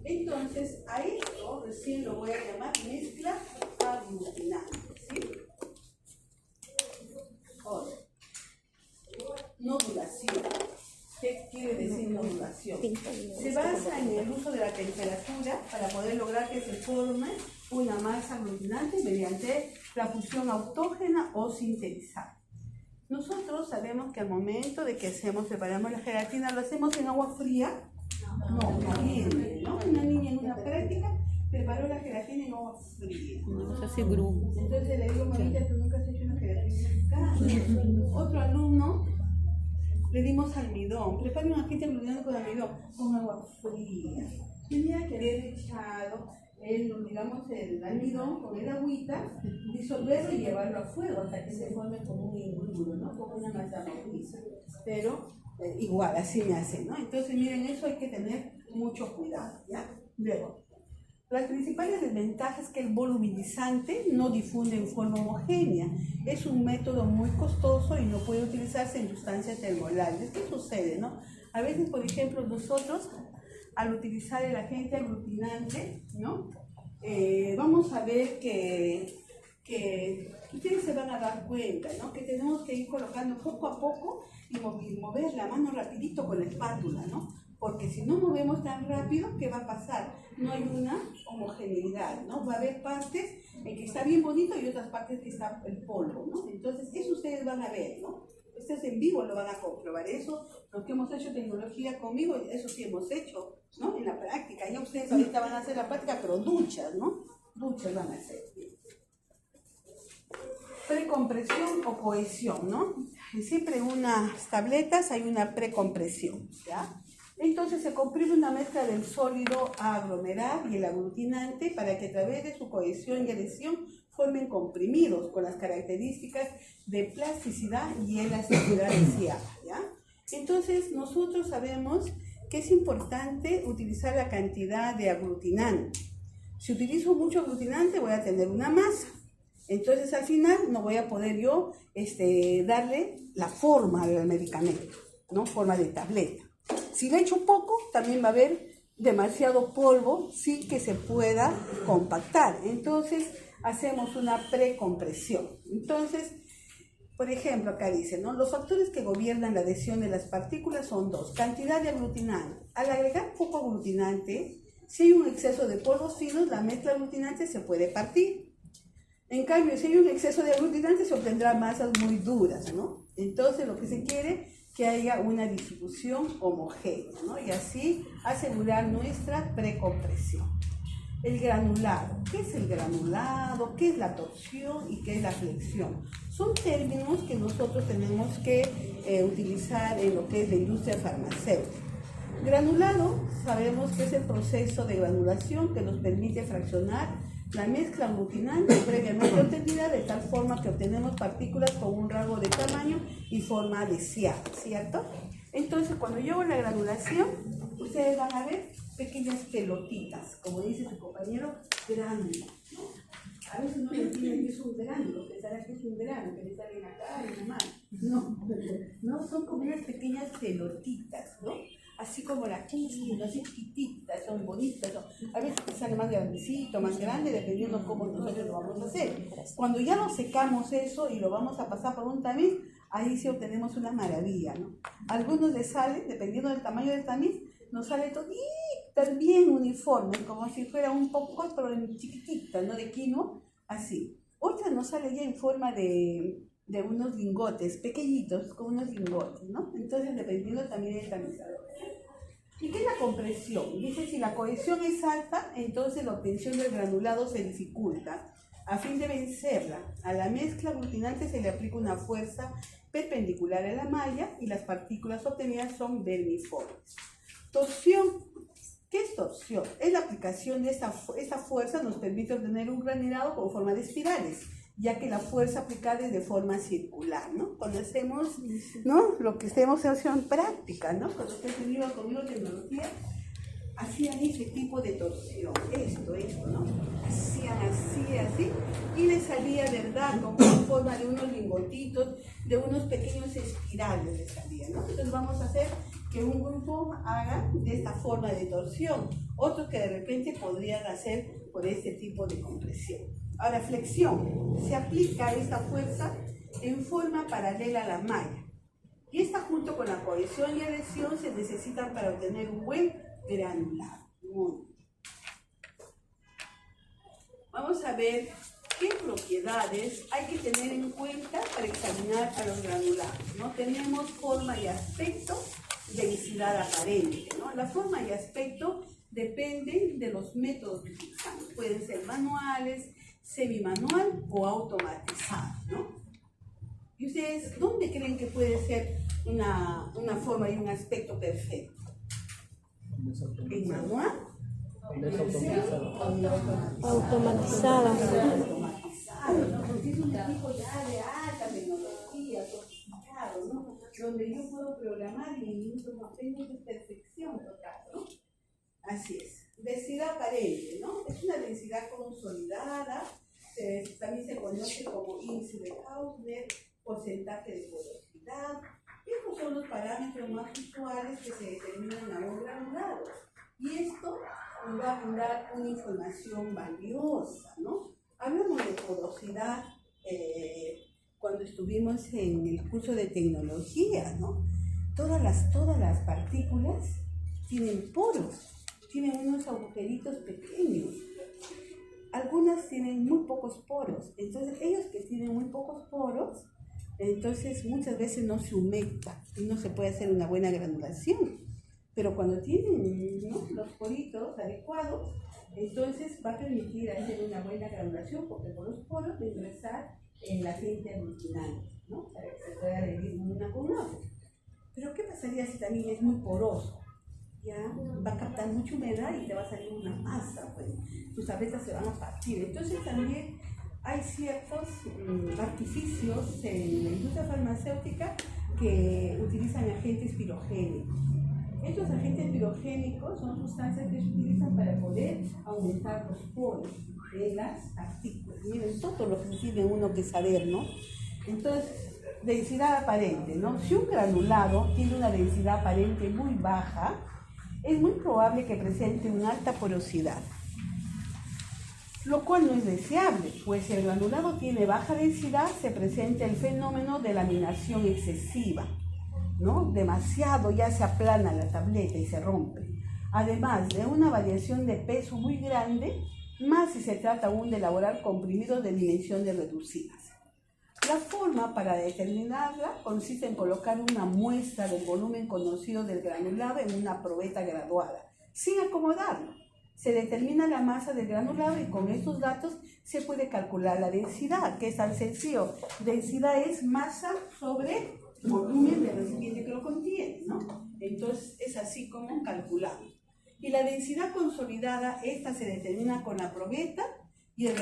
Entonces, a esto recién lo voy a llamar mezcla aglutinante, ¿sí? Ahora, nodulación. ¿Qué quiere decir nodulación? modulación. Se basa en el uso de la temperatura para poder lograr que se forme una masa aglutinante mediante la fusión autógena o sintetizada. Nosotros sabemos que al momento de que preparamos la gelatina, lo hacemos en agua fría, no, caliente, ¿no? Una niña en una práctica preparó la gelatina en agua fría. No se hace grupo. Entonces le digo, mamita, tú nunca has hecho una gelatina en casa. Otro alumno le dimos almidón, prepara un agente aglutinante con almidón, con agua fría. Tenía que haber echado el almidón con el agüita, disolverlo y llevarlo a fuego hasta que se forme como un engrudo, ¿no? Como una masa mauriza. Pero igual, así me hace, ¿no? Entonces, miren, eso hay que tener mucho cuidado, ¿ya? Luego, las principales desventajas es que el voluminizante no difunde en forma homogénea. Es un método muy costoso y no puede utilizarse en sustancias termolables. ¿Qué sucede, no? A veces, por ejemplo, nosotros, al utilizar el agente aglutinante, ¿no? Vamos a ver que ustedes se van a dar cuenta, ¿no? Que tenemos que ir colocando poco a poco y mover la mano rapidito con la espátula, ¿no? Porque si no movemos tan rápido, ¿qué va a pasar? No hay una homogeneidad, ¿no? Va a haber partes en que está bien bonito y otras partes que está el polvo, ¿no? Entonces, eso ustedes van a ver, ¿no? Ustedes en vivo lo van a comprobar. Eso, lo que hemos hecho tecnología conmigo, eso sí hemos hecho, ¿no? En la práctica. Ya ustedes ahorita van a hacer la práctica, pero duchas, ¿no? Duchas van a hacer. Precompresión o cohesión, ¿no? Siempre en unas tabletas hay una precompresión, ¿ya? Entonces se comprime una mezcla del sólido a aglomerar y el aglutinante para que a través de su cohesión y adhesión formen comprimidos con las características de plasticidad y elasticidad deseada, ¿ya? Entonces nosotros sabemos que es importante utilizar la cantidad de aglutinante. Si utilizo mucho aglutinante voy a tener una masa. Entonces al final no voy a poder yo darle la forma al medicamento, ¿no? Forma de tableta. Si le echo poco, también va a haber demasiado polvo sin que se pueda compactar. Entonces hacemos una precompresión. Entonces, por ejemplo, acá dice, ¿no? Los factores que gobiernan la adhesión de las partículas son dos. Cantidad de aglutinante. Al agregar poco aglutinante, si hay un exceso de polvos finos, la mezcla aglutinante se puede partir. En cambio, si hay un exceso de aglutinante, se obtendrán masas muy duras, ¿no? Entonces, lo que se quiere es que haya una distribución homogénea, ¿no? Y así asegurar nuestra precompresión. El granulado. ¿Qué es el granulado? ¿Qué es la torsión? ¿Y qué es la flexión? Son términos que nosotros tenemos que utilizar en lo que es la industria farmacéutica. Granulado, sabemos que es el proceso de granulación que nos permite fraccionar la mezcla aglutinante previamente obtenida de tal forma que obtenemos partículas con un rango de tamaño y forma deseada, ¿cierto? Entonces, cuando yo hago la granulación, ustedes van a ver pequeñas pelotitas, como dice su compañero, gránulos, ¿no? A veces no entienden que es un gránulo, pensarán que es un grano, que le salen acá y en la mano. No, son como unas pequeñas pelotitas, ¿no? Así como la quisquina, así chiquititas, son bonitas, ¿no? A veces sale más grandecito, más grande, dependiendo cómo nosotros lo vamos a hacer. Cuando ya lo secamos eso y lo vamos a pasar por un tamiz, ahí sí obtenemos una maravilla, ¿no? A algunos les sale, dependiendo del tamaño del tamiz, nos sale toditas bien uniforme, como si fuera un poco, pero chiquitita, ¿no? De quinoa, así. Otras nos sale ya en forma de unos lingotes, pequeñitos, como unos lingotes, ¿no? Entonces, dependiendo también del tamizador. ¿Y qué es la compresión? Dice, si la cohesión es alta, entonces la obtención del granulado se dificulta. A fin de vencerla, a la mezcla aglutinante se le aplica una fuerza perpendicular a la malla y las partículas obtenidas son vermiformes. Torsión. ¿Qué es torsión? Es la aplicación de esta fuerza nos permite obtener un granulado con forma de espirales, ya que la fuerza aplicada es de forma circular, ¿no? Cuando hacemos, ¿no? Lo que hacemos en práctica, ¿no? Cuando ustedes vinieron conmigo tecnología, hacían ese tipo de torsión, esto, ¿no? Hacían así, y les salía, ¿verdad? Como en forma de unos lingotitos, de unos pequeños espirales les salía, ¿no? Entonces vamos a hacer que un grupo haga de esta forma de torsión, otros que de repente podrían hacer por este tipo de compresión. Ahora, flexión. Se aplica esta fuerza en forma paralela a la malla. Y esta junto con la cohesión y adhesión se necesitan para obtener un buen granulado. Muy bien. Vamos a ver qué propiedades hay que tener en cuenta para examinar a los granulados, ¿no? Tenemos forma y aspecto, densidad aparente, ¿no? La forma y aspecto dependen de los métodos que utilizamos. Pueden ser manuales, semimanual o automatizados, ¿no? ¿Y ustedes dónde creen que puede ser una forma y un aspecto perfecto? ¿En manual? Automatizada. ¿No? Porque es un equipo ya de alta tecnología, sofisticado, ¿no? Donde yo puedo programar y en minutos no tengo de perfección total, ¿no? Así es. Densidad aparente, ¿no? Es una densidad consolidada, también se conoce como índice de Hausner, porcentaje de porosidad. Estos son los parámetros más usuales que se determinan a un granulado. Y esto nos va a brindar una información valiosa, ¿no? Hablamos de porosidad cuando estuvimos en el curso de tecnología, ¿no? Todas las partículas tienen poros, tienen unos agujeritos pequeños. Algunas tienen muy pocos poros. Entonces, ellos que tienen muy pocos poros, entonces muchas veces no se humecta y no se puede hacer una buena granulación. Pero cuando tienen, ¿no?, los poritos adecuados, entonces va a permitir hacer una buena granulación, porque por los poros va a ingresar el agente aglutinante, ¿no?, para que se pueda adherir una con otra. Pero ¿qué pasaría si también es muy poroso? Ya va a captar mucha humedad y te va a salir una masa, pues tus tabletas se van a partir. Entonces también hay ciertos artificios en la industria farmacéutica que utilizan agentes pirogénicos. Estos agentes pirogénicos son sustancias que se utilizan para poder aumentar los poros de las partículas. Miren, todo lo que tiene uno que saber, ¿no? Entonces, densidad aparente, ¿no? Si un granulado tiene una densidad aparente muy baja, es muy probable que presente una alta porosidad, lo cual no es deseable, pues si el granulado tiene baja densidad, se presenta el fenómeno de laminación excesiva, ¿no? Demasiado ya se aplana la tableta y se rompe. Además de una variación de peso muy grande, más si se trata aún de elaborar comprimidos de dimensiones reducidas. La forma para determinarla consiste en colocar una muestra del volumen conocido del granulado en una probeta graduada, sin acomodarlo. Se determina la masa del granulado y con estos datos se puede calcular la densidad, que es tan sencillo. Densidad es masa sobre volumen del recipiente que lo contiene, ¿no? Entonces es así como calculamos. Y la densidad consolidada, esta se determina con la probeta y el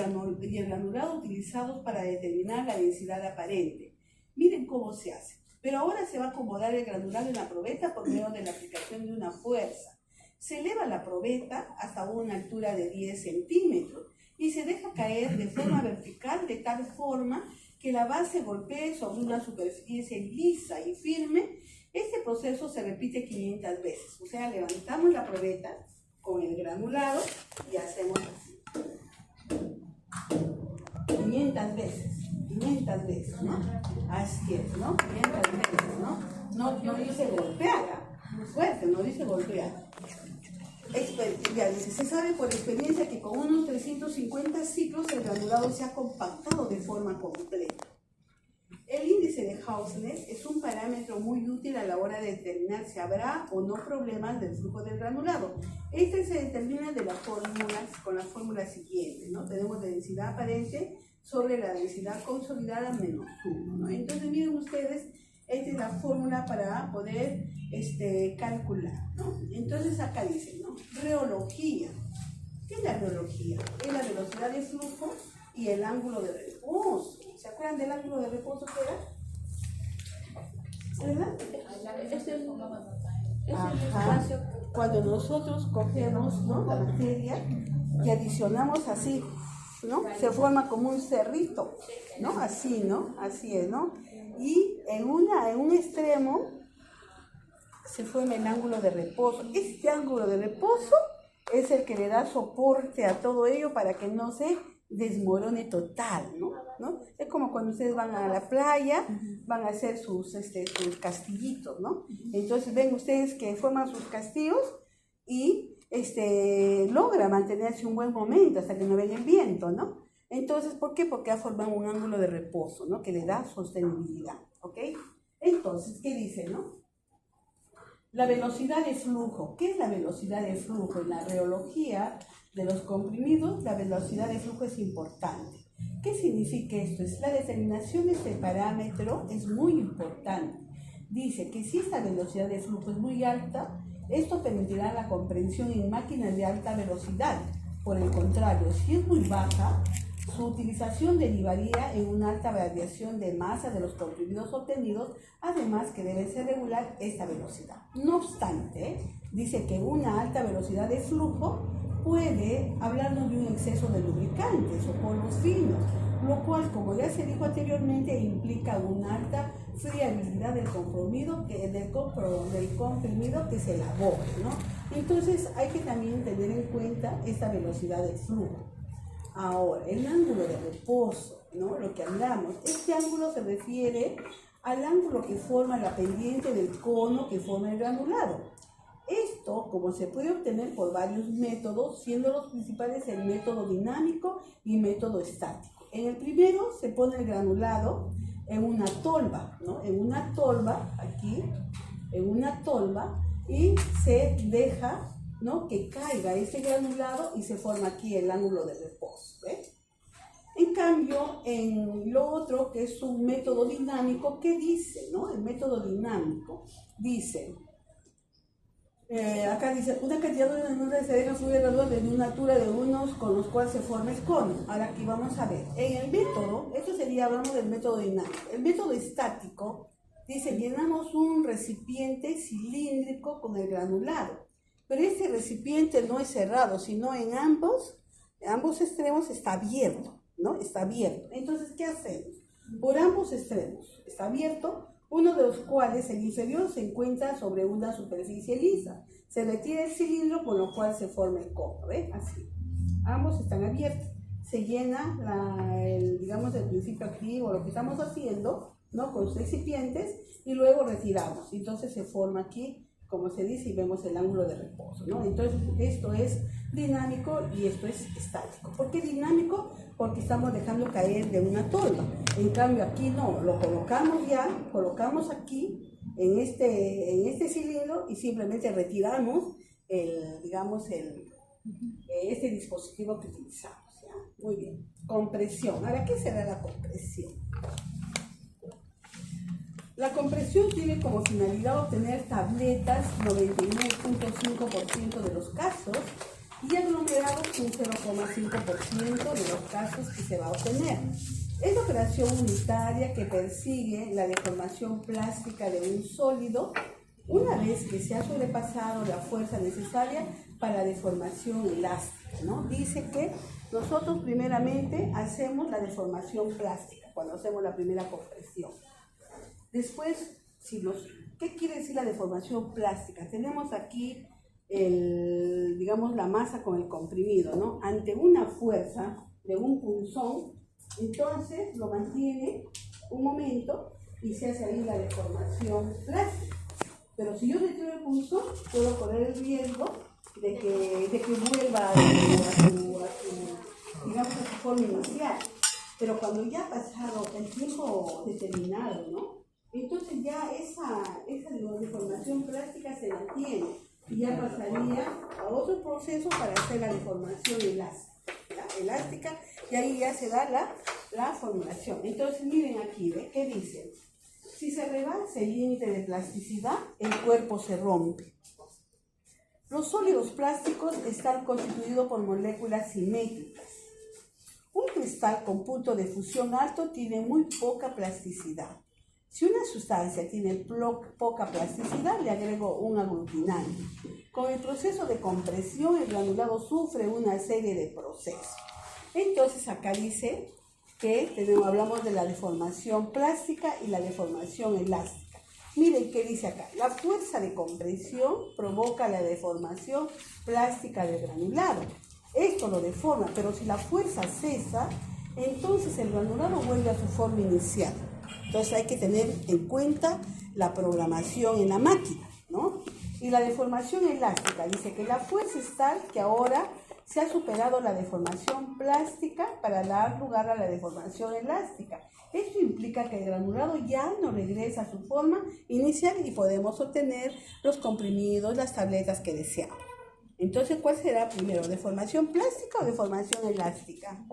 granulado utilizados para determinar la densidad aparente. Miren cómo se hace. Pero ahora se va a acomodar el granulado en la probeta por medio de la aplicación de una fuerza. Se eleva la probeta hasta una altura de 10 centímetros y se deja caer de forma vertical de tal forma que la base golpee sobre una superficie lisa y firme. Este proceso se repite 500 veces. O sea, levantamos la probeta con el granulado y hacemos así. 500 veces, ¿no? Así es, ¿no? 500 veces, ¿no? No dice golpear, muy fuerte, no dice golpear. Ya dice, se sabe por experiencia que con unos 350 ciclos el granulado se ha compactado de forma completa. El índice de Hausner es un parámetro muy útil a la hora de determinar si habrá o no problemas del flujo del granulado. Este se determina de las fórmulas, con la fórmula siguiente, ¿no? Tenemos la densidad aparente sobre la densidad consolidada menos 1, ¿no? Entonces miren ustedes, esta es la fórmula para poder calcular, ¿no? Entonces acá dice, ¿no? Reología. ¿Qué es la reología? Es la velocidad de flujo y el ángulo de reposo. ¿Se acuerdan del ángulo de reposo que era? ¿Verdad? Ajá. Cuando nosotros cogemos, ¿no?, la materia y adicionamos así, ¿no? Se forma como un cerrito, ¿no? Así, ¿no? Así es, ¿no? Y en un extremo se forma el ángulo de reposo. Este ángulo de reposo es el que le da soporte a todo ello para que no se desmorone total, ¿no? Es como cuando ustedes van a la playa, van a hacer sus castillitos, ¿no? Entonces ven ustedes que forman sus castillos y logra mantenerse un buen momento hasta que no venga el viento, ¿no? Entonces, ¿por qué? Porque ha formado un ángulo de reposo, ¿no? Que le da sostenibilidad, ¿ok? Entonces, ¿qué dice, no? La velocidad de flujo. ¿Qué es la velocidad de flujo? En la reología de los comprimidos, la velocidad de flujo es importante. ¿Qué significa esto? Es la determinación de este parámetro es muy importante. Dice que si esta velocidad de flujo es muy alta, esto permitirá la comprensión en máquinas de alta velocidad. Por el contrario, si es muy baja, su utilización derivaría en una alta variación de masa de los comprimidos obtenidos, además que debe ser regular esta velocidad. No obstante, dice que una alta velocidad de flujo puede hablarnos de un exceso de lubricantes o polvos finos, lo cual, como ya se dijo anteriormente, implica una alta friabilidad del comprimido que se elabora, ¿no? Entonces hay que también tener en cuenta esta velocidad de flujo. Ahora, el ángulo de reposo, ¿no? Lo que hablamos, este ángulo se refiere al ángulo que forma la pendiente del cono que forma el granulado. Esto, como se puede obtener por varios métodos, siendo los principales el método dinámico y método estático. En el primero se pone el granulado en una tolva, ¿no? En una tolva, aquí, en una tolva, y se deja, ¿no? Que caiga ese granulado y se forma aquí el ángulo de reposo, ¿ves? En cambio, en lo otro, que es un método dinámico, ¿qué dice, no? El método dinámico dice, acá dice, una cantidad de granulas se deja fluir alrededor de una altura de unos con los cuales se forma el cono. Ahora aquí vamos a ver, en el método, esto sería, hablamos del método dinámico. El método estático dice, llenamos un recipiente cilíndrico con el granulado. Pero este recipiente no es cerrado, sino en ambos extremos está abierto, ¿no? Está abierto. Entonces, ¿qué hacemos? Por ambos extremos está abierto, uno de los cuales, el inferior, se encuentra sobre una superficie lisa. Se retira el cilindro, con lo cual se forma el cono, ¿ves? Así. Ambos están abiertos. Se llena, digamos, el principio activo, lo que estamos haciendo, ¿no? Con los recipientes, y luego retiramos. Entonces se forma aquí, como se dice, y vemos el ángulo de reposo, ¿no? Entonces, esto es dinámico y esto es estático. ¿Por qué dinámico? Porque estamos dejando caer de una tolva. En cambio, aquí no, lo colocamos aquí, en este cilindro, y simplemente retiramos este dispositivo que utilizamos, ¿ya? Muy bien. Compresión. Ahora, ¿qué será la compresión? La compresión tiene como finalidad obtener tabletas 99.5% de los casos y aglomerados un 0,5% de los casos que se va a obtener. Es la operación unitaria que persigue la deformación plástica de un sólido una vez que se ha sobrepasado la fuerza necesaria para la deformación elástica, ¿no? Dice que nosotros primeramente hacemos la deformación plástica cuando hacemos la primera compresión. Después, ¿qué quiere decir la deformación plástica? Tenemos aquí, la masa con el comprimido, ¿no? Ante una fuerza de un punzón, entonces lo mantiene un momento y se hace ahí la deformación plástica. Pero si yo retiro el punzón, puedo correr el riesgo de que vuelva a su forma inicial. Pero cuando ya ha pasado el tiempo determinado, ¿no? Entonces ya esa deformación plástica se mantiene y ya pasaría a otro proceso para hacer la deformación elástica, y ahí ya se da la formulación. Entonces miren aquí, ¿ve? ¿Qué dice? Si se rebasa el límite de plasticidad, el cuerpo se rompe. Los sólidos plásticos están constituidos por moléculas simétricas. Un cristal con punto de fusión alto tiene muy poca plasticidad. Si una sustancia tiene poca plasticidad, le agrego un aglutinante. Con el proceso de compresión, el granulado sufre una serie de procesos. Entonces, acá dice que hablamos de la deformación plástica y la deformación elástica. Miren qué dice acá. La fuerza de compresión provoca la deformación plástica del granulado. esto lo deforma, pero si la fuerza cesa, entonces el granulado vuelve a su forma inicial. Entonces hay que tener en cuenta la programación en la máquina, ¿no? Y la deformación elástica dice que la fuerza es tal que ahora se ha superado la deformación plástica para dar lugar a la deformación elástica. Esto implica que el granulado ya no regresa a su forma inicial y podemos obtener los comprimidos, las tabletas que deseamos. Entonces, ¿cuál será primero? ¿Deformación plástica o deformación elástica?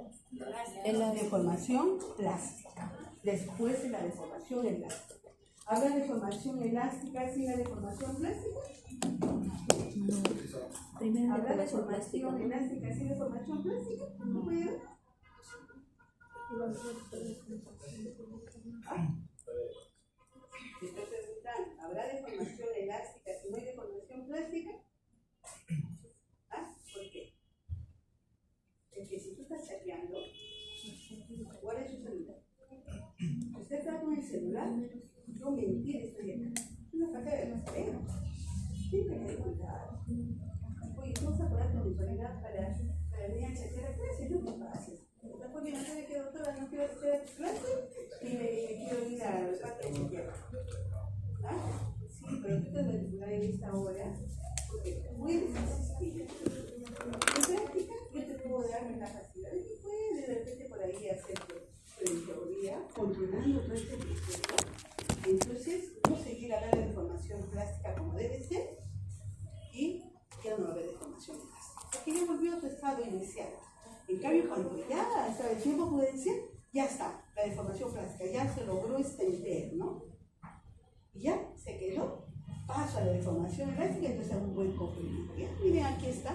Deformación plástica. Después de la deformación elástica. ¿Habrá deformación elástica sin la deformación plástica? No. Primero ¿Habrá deformación plástica, deformación ¿no? elástica sin deformación plástica? ¿No puede? Te estoy preguntando, ¿habrá deformación elástica si no hay deformación plástica? ¿Ah? ¿Por qué? Es que si tú estás chateando, ¿cuál es su celular? Usted está con el celular, yo mentira estoy acá. Es una falta de respeto. Siempre hay que contar. Oye, tú vas a poner tu mensualidad para venir a chatear a clase, no me pases. Porque no sabe que doctora no quiero hacer a tu clase y me quiero ir al patio de chatear. ¿Ah? Sí, pero tú te vas a celular en esta hora porque puedes asistir. En práctica, yo te puedo dar la capacidad de que puedes de repente por ahí hacer en teoría, controlando todo este proceso. Entonces, no seguir a dar la deformación plástica como debe ser y ya no va a haber deformación plástica. Porque ya volvió a su estado inicial. En cambio, cuando ya está el tiempo prudencial, ya está la deformación plástica, ya se logró extender, ¿no? Y ya se quedó. Paso a la deformación elástica, entonces a un buen comprimido. ¿Ya? Miren, aquí está.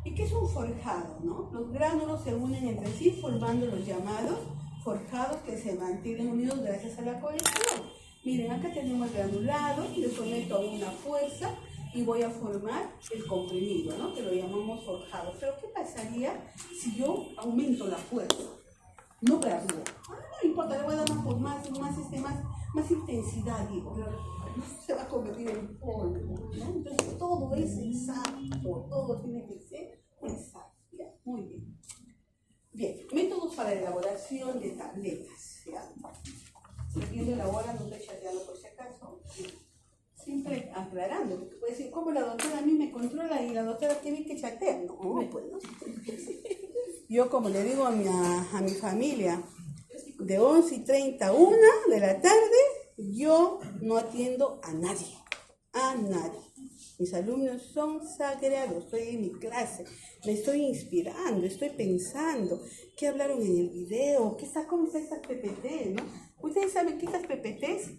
¿Y qué es un forjado, no? Los gránulos se unen entre sí formando los llamados forjados que se mantienen unidos gracias a la cohesión. Miren, acá tenemos el granulado, le someto a una fuerza y voy a formar el comprimido, ¿no? Que lo llamamos forjado. Pero ¿qué pasaría si yo aumento la fuerza? No gradúo. No importa, le voy a dar más intensidad, digo. No se va a convertir en polvo, ¿no? Entonces todo es exacto, todo tiene que ser exacto. ¿Ya? Muy bien. Bien, métodos para la elaboración de tabletas. ¿Ya? Siguiendo la hora, no estoy chateando por si acaso. Siempre aclarando, porque puede decir, ¿cómo la doctora a mí me controla y la doctora tiene que chatear? No, pues no. Yo, como le digo a mi familia, de 11:30 a 1 de la tarde, yo no atiendo a nadie, Mis alumnos son sagrados, estoy en mi clase, me estoy inspirando, estoy pensando, ¿qué hablaron en el video? ¿Cómo están estas PPTs, no? ¿Ustedes saben que estas PPTs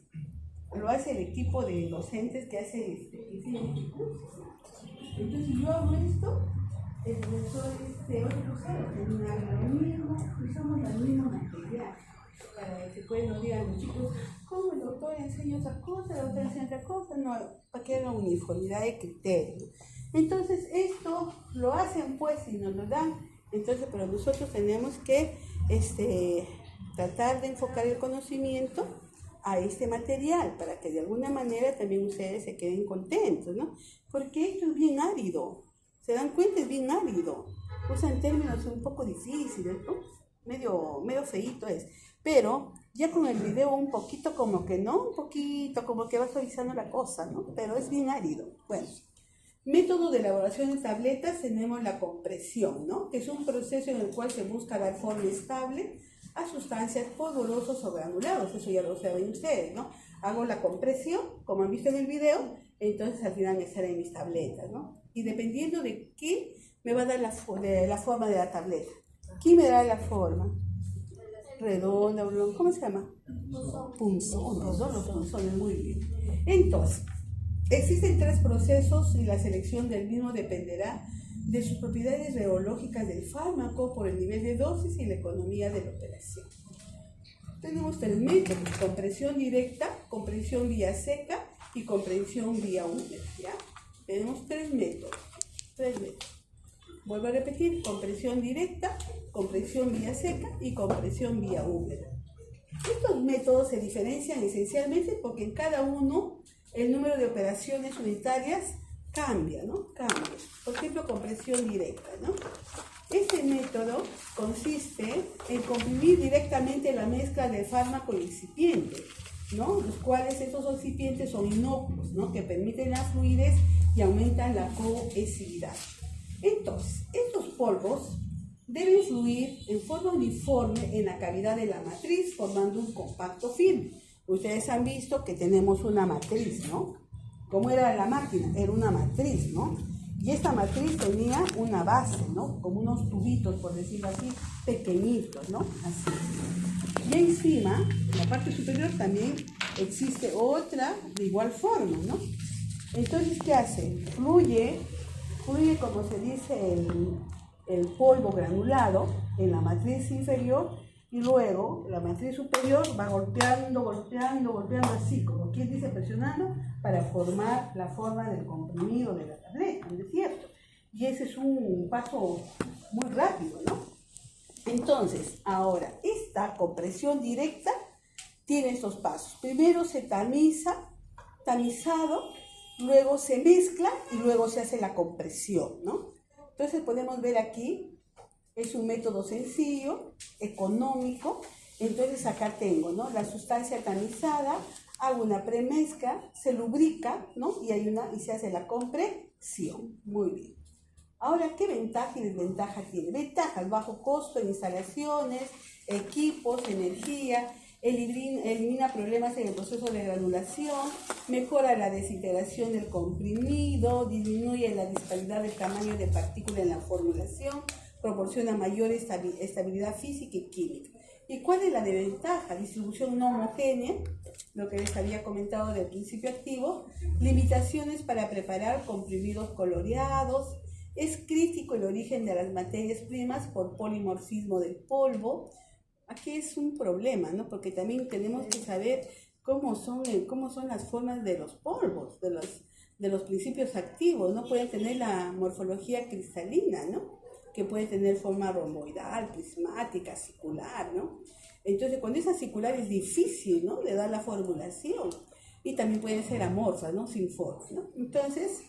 lo hace el equipo de docentes que hace Entonces yo hago esto, el profesor otro profesor termina lo mismo, usamos el mismo material. Para que después no digan los chicos, ¿cómo el doctor enseña otra cosa, la doctora enseña otra cosa? No, para que haya uniformidad de criterio. Entonces esto lo hacen pues y nos lo dan. Entonces, pero nosotros tenemos que tratar de enfocar el conocimiento a este material para que de alguna manera también ustedes se queden contentos, ¿no? Porque esto es bien árido. ¿Se dan cuenta? Es bien árido. Usan términos un poco difíciles, ¿no? Medio feíto es. Pero ya con el video un poquito como que, ¿no? Un poquito como que va suavizando la cosa, ¿no? Pero es bien árido. Bueno, método de elaboración de tabletas tenemos la compresión, ¿no? Que es un proceso en el cual se busca dar forma estable a sustancias polvorosos o granulados. Eso ya lo saben ustedes, ¿no? Hago la compresión, como han visto en el video, entonces al final me salen mis tabletas, ¿no? Y dependiendo de qué me va a dar la forma de la tableta. ¿Quién me dará la forma? Redonda, oblonga, ¿cómo se llama? Punzón, los punzones, muy bien. Entonces, existen 3 procesos y la selección del mismo dependerá de sus propiedades reológicas del fármaco por el nivel de dosis y la economía de la operación. Tenemos 3 métodos: compresión directa, compresión vía seca y compresión vía húmeda. ¿Ya? Tenemos 3 métodos. Vuelvo a repetir: compresión directa, compresión vía seca y compresión vía húmeda. Estos métodos se diferencian esencialmente porque en cada uno el número de operaciones unitarias cambia, ¿no? Cambia. Por ejemplo, compresión directa, ¿no? Este método consiste en comprimir directamente la mezcla del fármaco y excipiente, ¿no? Los cuales estos excipientes son inocuos, ¿no? Que permiten la fluidez y aumentan la cohesividad. Entonces, estos polvos deben fluir en forma uniforme en la cavidad de la matriz, formando un compacto firme. Ustedes han visto que tenemos una matriz, ¿no? ¿Cómo era la máquina? Era una matriz, ¿no? Y esta matriz tenía una base, ¿no? Como unos tubitos, por decirlo así, pequeñitos, ¿no? Así. Y encima, en la parte superior también existe otra de igual forma, ¿no? Entonces, ¿qué hace? Fluye como se dice el polvo granulado en la matriz inferior y luego la matriz superior va golpeando así, como quien dice, presionando para formar la forma del comprimido de la tableta, ¿no es cierto? Y ese es un paso muy rápido, ¿no? Entonces, ahora, esta compresión directa tiene estos pasos. Primero se tamizado, luego se mezcla y luego se hace la compresión, ¿no? Entonces podemos ver aquí, es un método sencillo, económico. Entonces acá tengo, ¿no? La sustancia tamizada, hago una premezcla, se lubrica, ¿no? Y se hace la compresión. Muy bien. Ahora, ¿qué ventaja y desventaja tiene? Ventajas: bajo costo en instalaciones, equipos, energía, elimina problemas en el proceso de granulación, mejora la desintegración del comprimido, disminuye la disparidad del tamaño de partícula en la formulación, proporciona mayor estabilidad física y química. ¿Y cuál es la desventaja? Distribución no homogénea, lo que les había comentado del principio activo, limitaciones para preparar comprimidos coloreados, es crítico el origen de las materias primas por polimorfismo del polvo. Aquí es un problema, ¿no? Porque también tenemos que saber cómo son las formas de los polvos, de los principios activos. No pueden tener la morfología cristalina, ¿no? Que puede tener forma romboidal, prismática, circular, ¿no? Entonces, cuando es circular es difícil, ¿no? De dar la formulación. Y también pueden ser amorfas, ¿no? Sin forma, ¿no? Entonces,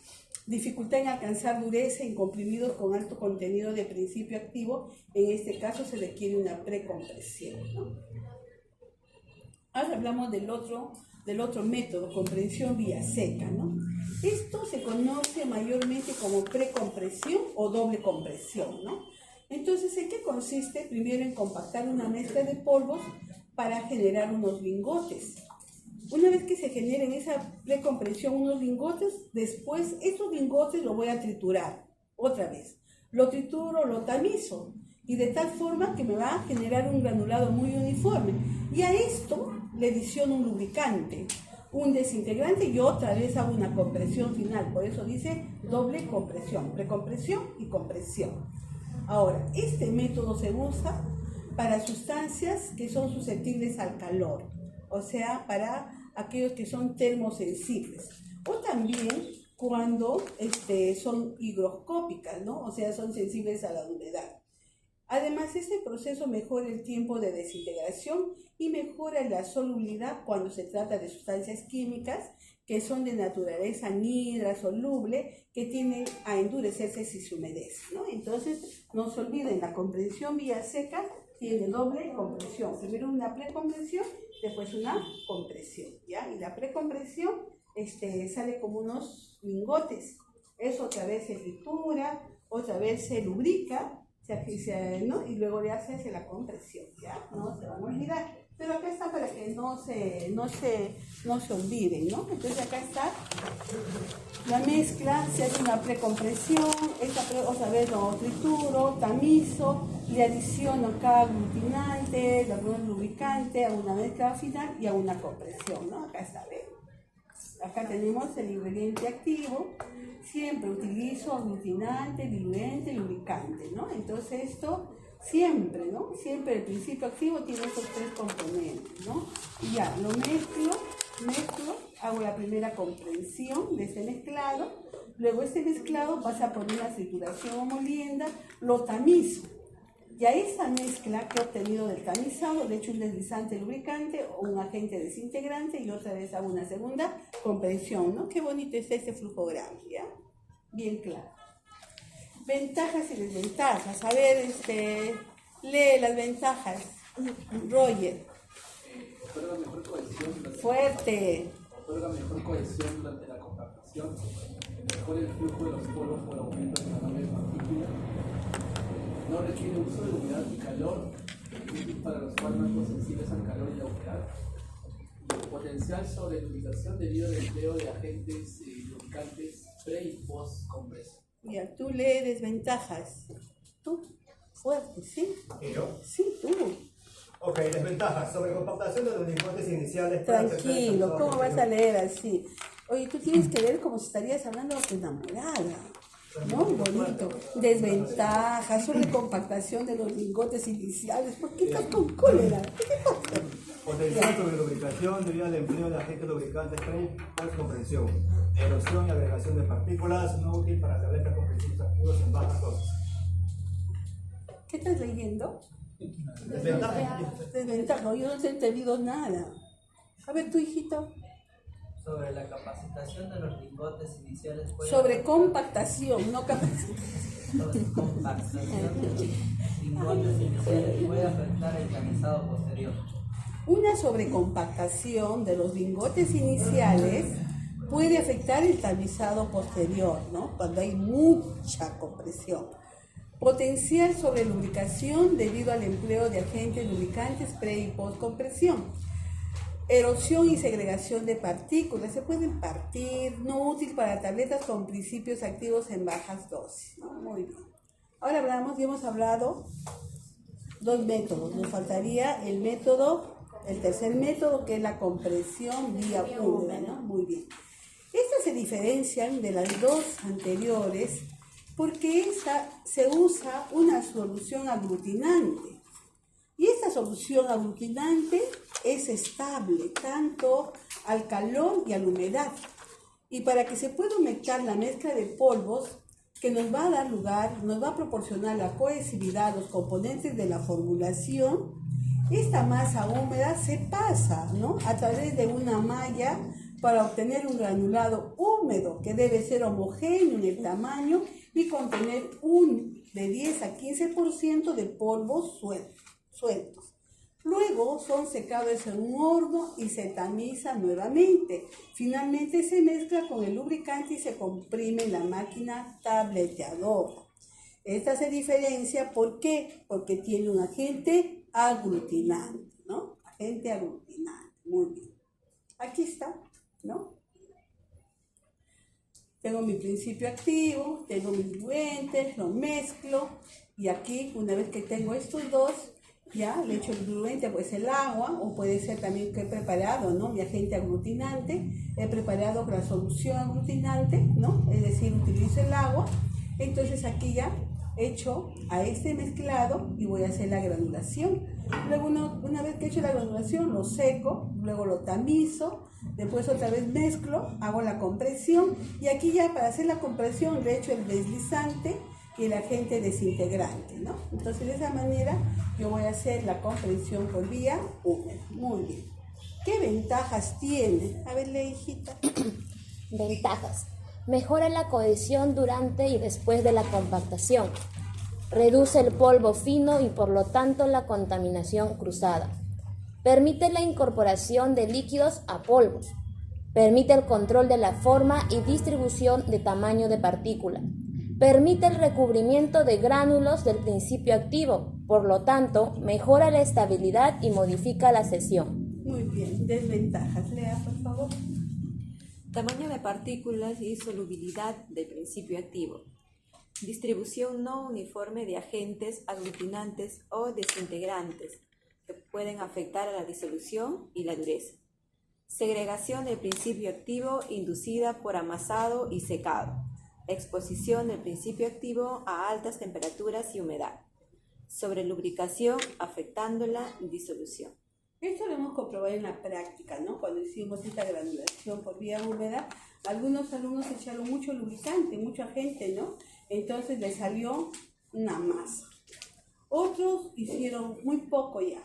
dificultad en alcanzar dureza en comprimidos con alto contenido de principio activo. En este caso se requiere una precompresión, ¿no? Ahora hablamos del otro método, compresión vía seca, ¿no? Esto se conoce mayormente como precompresión o doble compresión, ¿no? Entonces, ¿en qué consiste? Primero en compactar una mezcla de polvos para generar unos lingotes. Una vez que se generen esa precompresión unos lingotes, después estos lingotes los voy a triturar otra vez. Lo trituro, lo tamizo y de tal forma que me va a generar un granulado muy uniforme. Y a esto le adiciono un lubricante, un desintegrante y otra vez hago una compresión final. Por eso dice doble compresión, precompresión y compresión. Ahora, este método se usa para sustancias que son susceptibles al calor, o sea, para aquellos que son termosensibles, o también cuando son higroscópicas, ¿no? O sea, son sensibles a la humedad. Además, este proceso mejora el tiempo de desintegración y mejora la solubilidad cuando se trata de sustancias químicas que son de naturaleza anhidra, soluble, que tienden a endurecerse si se humedece, ¿no? Entonces, no se olviden, la compresión vía seca tiene doble compresión. Primero una precompresión, después una compresión, ¿ya? Y la precompresión sale como unos lingotes. Eso otra vez se tritura, otra vez se lubrica, ¿no? Y luego le hace la compresión, ¿ya? No se van a olvidar. Pero acá está para que no se olviden, ¿no? Entonces acá está la mezcla, se hace una precompresión, otra vez lo trituro, tamizo, le adiciono acá aglutinante, le pongo lubricante, hago una mezcla final y hago una compresión, ¿no? Acá está, ¿ven? Acá tenemos el ingrediente activo, siempre utilizo aglutinante, diluente, lubricante, ¿no? Entonces esto siempre, ¿no? Siempre el principio activo tiene esos tres componentes, ¿no? Y ya, lo mezclo, hago la primera compresión de este mezclado, luego este mezclado pasa por una trituración o molienda, lo tamizo. Y a esa mezcla que he obtenido del tamizado le echo un deslizante lubricante o un agente desintegrante y otra vez hago una segunda compresión, ¿no? Qué bonito es este flujograma, ¿ya? bien claro. Ventajas y desventajas. A ver, lee las ventajas. Roger. Otorga mejor cohesión durante Fuerte. otorga mejor cohesión durante la compactación, mejora el flujo de los polvos por aumento del tamaño de partículas, no requiere uso de humedad y calor, útil para los fármacos sensibles al calor y la humedad, y potencial sobre lubricación debido al empleo de agentes lubricantes pre y post compresión. Ya, tú lee desventajas. Tú. Fuerte, ¿sí? ¿Y yo? Sí, tú. Ok, desventajas. Sobre compactación de los lingotes iniciales. para afectar el Tranquilo, tensor ¿cómo vas a posterior. leer así? Oye, tú tienes que leer como si estarías hablando de tu enamorada. ¿No? Bonito. Desventajas sobre compactación de los lingotes iniciales. ¿Por qué estás con cólera? ¿Qué te pasa? Potencial sobre lubricación debido al empleo de agentes lubricantes pre y post comprensión. Erosión y agregación de partículas no útil para tabletas comprensivos activos en bajas dosis. ¿Qué estás leyendo? Desventajas. Desventaja. Yo no te he entendido nada. A ver, tu hijito. Sobre la capacitación de los lingotes iniciales puede Sobre compactación, no capacitación. sobre compactación de los lingotes iniciales puede afectar el tamizado posterior. Una sobrecompactación de los lingotes iniciales puede afectar el tamizado posterior, ¿no? Cuando hay mucha compresión. Potencial sobre lubricación debido al empleo de agentes lubricantes pre y post compresión. Erosión y segregación de partículas, se pueden partir, no útil para tabletas con principios activos en bajas dosis, ¿no? Muy bien. Ahora ya hemos hablado dos métodos, nos faltaría el tercer método, que es la compresión vía húmeda, ¿no? Muy bien. Estas se diferencian de las dos anteriores porque se usa una solución aglutinante. Y esta solución aglutinante es estable tanto al calor y a la humedad. Y para que se pueda aumentar la mezcla de polvos que nos va a dar lugar, nos va a proporcionar la cohesividad, los componentes de la formulación, esta masa húmeda se pasa, ¿no?, a través de una malla para obtener un granulado húmedo que debe ser homogéneo en el tamaño y contener de 10 a 15% de polvos sueltos. Luego son secados en un horno y se tamiza nuevamente. Finalmente se mezcla con el lubricante y se comprime en la máquina tableteadora. Esta se diferencia, ¿por qué? Porque tiene un agente aglutinante, ¿no? Agente aglutinante, muy bien. Aquí está, ¿no? Tengo mi principio activo, tengo mis diluentes, lo mezclo y aquí, una vez que tengo estos dos, ya le echo el diluente, pues el agua, o puede ser también que he preparado, ¿no?, mi agente aglutinante, he preparado la solución aglutinante, ¿no?, es decir, utilizo el agua. Entonces aquí ya echo a este mezclado y voy a hacer la granulación. Luego una vez que he hecho la granulación lo seco, luego lo tamizo, después otra vez mezclo, hago la compresión y aquí ya para hacer la compresión le echo el deslizante y el agente desintegrante, ¿no? Entonces de esa manera yo voy a hacer la compresión por vía húmeda. Muy bien. ¿Qué ventajas tiene? A ver, hijita. Ventajas. Mejora la cohesión durante y después de la compactación. Reduce el polvo fino y por lo tanto la contaminación cruzada. Permite la incorporación de líquidos a polvos. Permite el control de la forma y distribución de tamaño de partícula. Permite el recubrimiento de gránulos del principio activo. Por lo tanto, mejora la estabilidad y modifica la sesión. Muy bien. Desventajas. Lea, por favor. Tamaño de partículas y solubilidad del principio activo. Distribución no uniforme de agentes aglutinantes o desintegrantes que pueden afectar a la disolución y la dureza. Segregación del principio activo inducida por amasado y secado. Exposición del principio activo a altas temperaturas y humedad. Sobrelubricación afectando la disolución. Esto lo hemos comprobado en la práctica, ¿no? Cuando hicimos esta granulación por vía húmeda, algunos alumnos echaron mucho lubricante, mucho agente, ¿no? Entonces les salió una masa. Otros hicieron muy poco ya.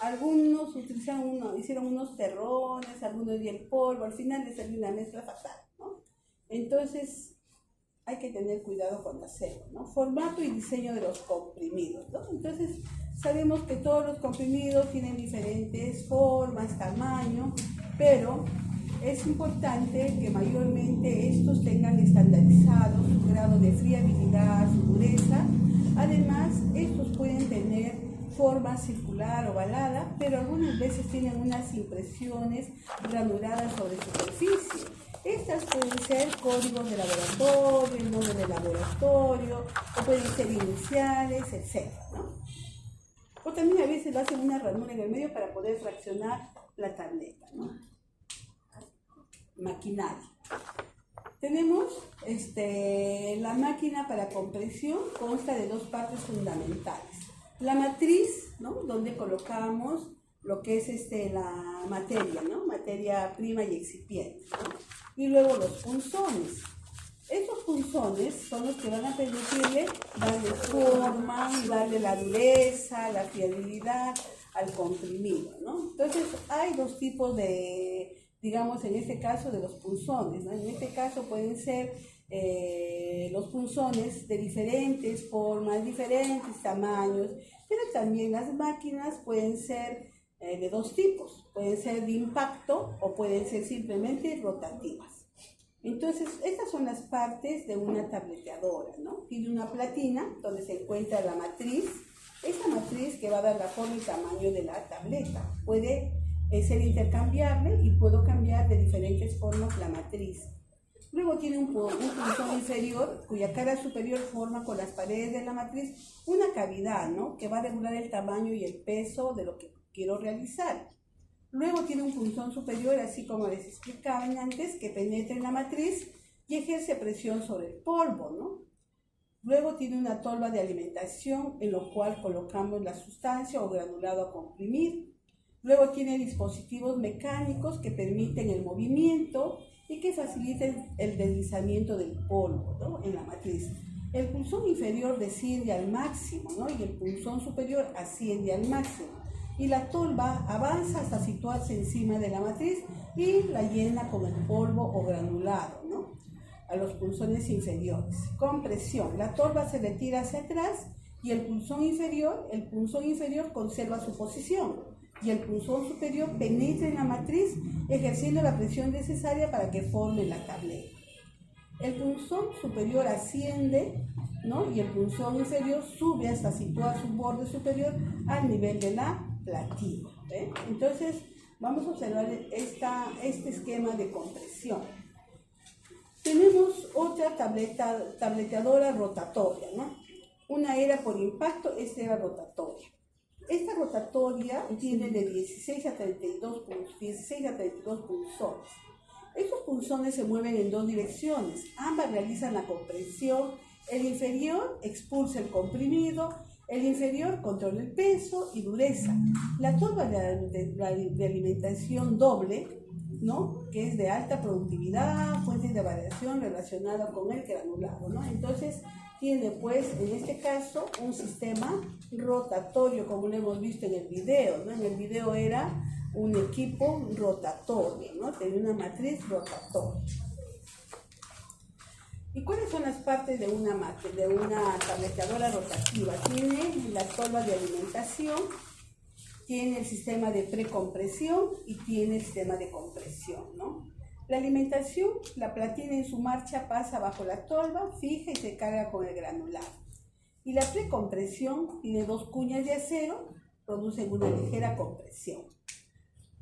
Algunos hicieron unos terrones, algunos dieron polvo, al final les salió una mezcla fatal, ¿no? Entonces, hay que tener cuidado con hacerlo, ¿no? Formato y diseño de los comprimidos, ¿no? Entonces, sabemos que todos los comprimidos tienen diferentes formas, tamaño, pero es importante que mayormente estos tengan estandarizado su grado de friabilidad, su dureza. Además, estos pueden tener forma circular o ovalada, pero algunas veces tienen unas impresiones granuladas sobre superficie. Estas pueden ser códigos de laboratorio, el nombre del laboratorio, o pueden ser iniciales, etc., ¿no? O también a veces lo hacen una ranura en el medio para poder fraccionar la tableta, ¿no? Maquinaria. Tenemos la máquina para compresión, consta de dos partes fundamentales. La matriz, ¿no? Donde colocamos lo que es la materia, ¿no? Materia prima y excipiente, ¿no? Y luego los punzones. Estos punzones son los que van a permitirle darle forma, darle la dureza, la fiabilidad al comprimido, ¿no? Entonces hay dos tipos de, digamos, en este caso de los punzones, ¿no? En este caso pueden ser los punzones de diferentes formas, diferentes tamaños, pero también las máquinas pueden ser de dos tipos, pueden ser de impacto o pueden ser simplemente rotativas. Entonces, estas son las partes de una tableteadora, ¿no? Tiene una platina donde se encuentra la matriz, esa matriz que va a dar la forma y tamaño de la tableta. Puede ser intercambiable y puedo cambiar de diferentes formas la matriz. Luego tiene un punzón inferior cuya cara superior forma con las paredes de la matriz una cavidad, ¿no? Que va a regular el tamaño y el peso de lo que quiero realizar. Luego tiene un punzón superior, así como les explicaba antes, que penetra en la matriz y ejerce presión sobre el polvo, ¿no? Luego tiene una tolva de alimentación en lo cual colocamos la sustancia o granulado a comprimir. Luego tiene dispositivos mecánicos que permiten el movimiento y que faciliten el deslizamiento del polvo, ¿no? En la matriz. El punzón inferior desciende al máximo, ¿no? Y el punzón superior asciende al máximo. Y la tolva avanza hasta situarse encima de la matriz y la llena con el polvo o granulado, ¿no? A los punzones inferiores. Compresión. La tolva se retira hacia atrás y el punzón inferior conserva su posición. Y el punzón superior penetra en la matriz ejerciendo la presión necesaria para que forme la tableta. El punzón superior asciende, ¿no? Y el punzón inferior sube hasta situar su borde superior al nivel de la platina. Entonces vamos a observar este esquema de compresión. Tenemos otra tableteadora rotatoria, ¿no? Una era por impacto, esta era rotatoria. Esta rotatoria tiene de 16 a 32 punzones. Estos punzones se mueven en dos direcciones. Ambas realizan la compresión. El inferior expulsa el comprimido, el inferior controla el peso y dureza. La tolva de alimentación doble, ¿no? Que es de alta productividad, fuentes de variación relacionada con el granulado, ¿no? Entonces tiene pues en este caso un sistema rotatorio como lo hemos visto en el video, ¿no? En el video era un equipo rotatorio, ¿no? Tenía una matriz rotatoria. ¿Y cuáles son las partes de una tableteadora rotativa? Tiene la tolva de alimentación, tiene el sistema de precompresión y tiene el sistema de compresión, ¿no? La alimentación, la platina en su marcha pasa bajo la tolva, fija y se carga con el granulado. Y la precompresión tiene dos cuñas de acero, producen una ligera compresión.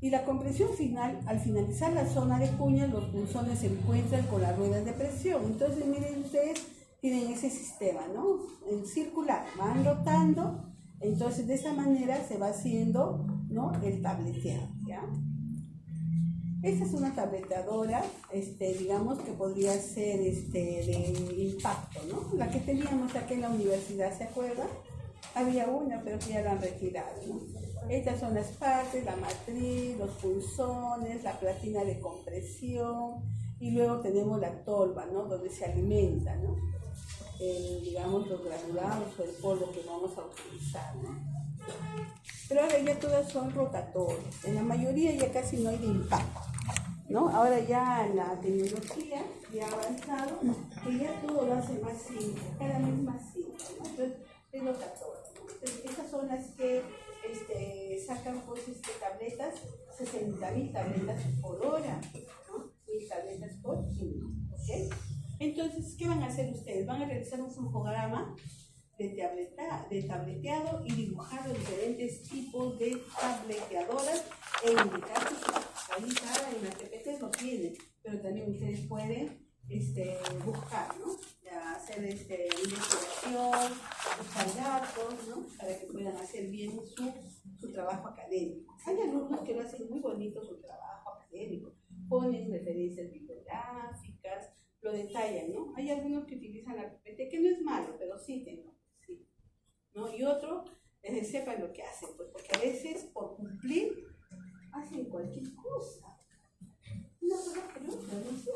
Y la compresión final, al finalizar la zona de cuñas, los punzones se encuentran con las ruedas de presión. Entonces, miren ustedes, tienen ese sistema, ¿no? En circular, van rotando, entonces de esa manera se va haciendo, ¿no? El tableteado, ¿ya? Esta es una tableteadora, digamos que podría ser de impacto, ¿no? La que teníamos aquí en la universidad, ¿se acuerdan? Había una, pero que ya la han retirado, ¿no? Estas son las partes, la matriz, los punzones, la platina de compresión y luego tenemos la tolva, ¿no? Donde se alimenta, ¿no? Digamos los granulados o el polvo que vamos a utilizar, ¿no? Pero ahora ya todas son rotatorias, en la mayoría ya casi no hay de impacto, ¿no? Ahora ya la tecnología ya ha avanzado que ya todo lo hace más simple, cada vez más simple, ¿no? Entonces, es lo 14, ¿no? Entonces, esas son las que sacan pues tabletas, 60.000 tabletas por hora, ¿no? 1.000 tabletas por kilo, ¿ok? Entonces, ¿qué van a hacer ustedes? Van a realizar un flujograma de tableteado y dibujar los diferentes tipos de tableteadoras e indicar sus pasos. Ahí está, en la PPT lo tienen, pero también ustedes pueden buscar, ¿no? Ya hacer investigación, buscar datos, ¿no? Para que puedan hacer bien su trabajo académico. Hay alumnos que lo hacen muy bonito su trabajo académico, ponen referencias bibliográficas, lo detallan, ¿no? Hay algunos que utilizan la PPT, que no es malo, pero sí tengo, sí, ¿no? Y otro, sepan lo que hacen, pues porque a veces por cumplir hacen cualquier cosa. Una cosa que no sé.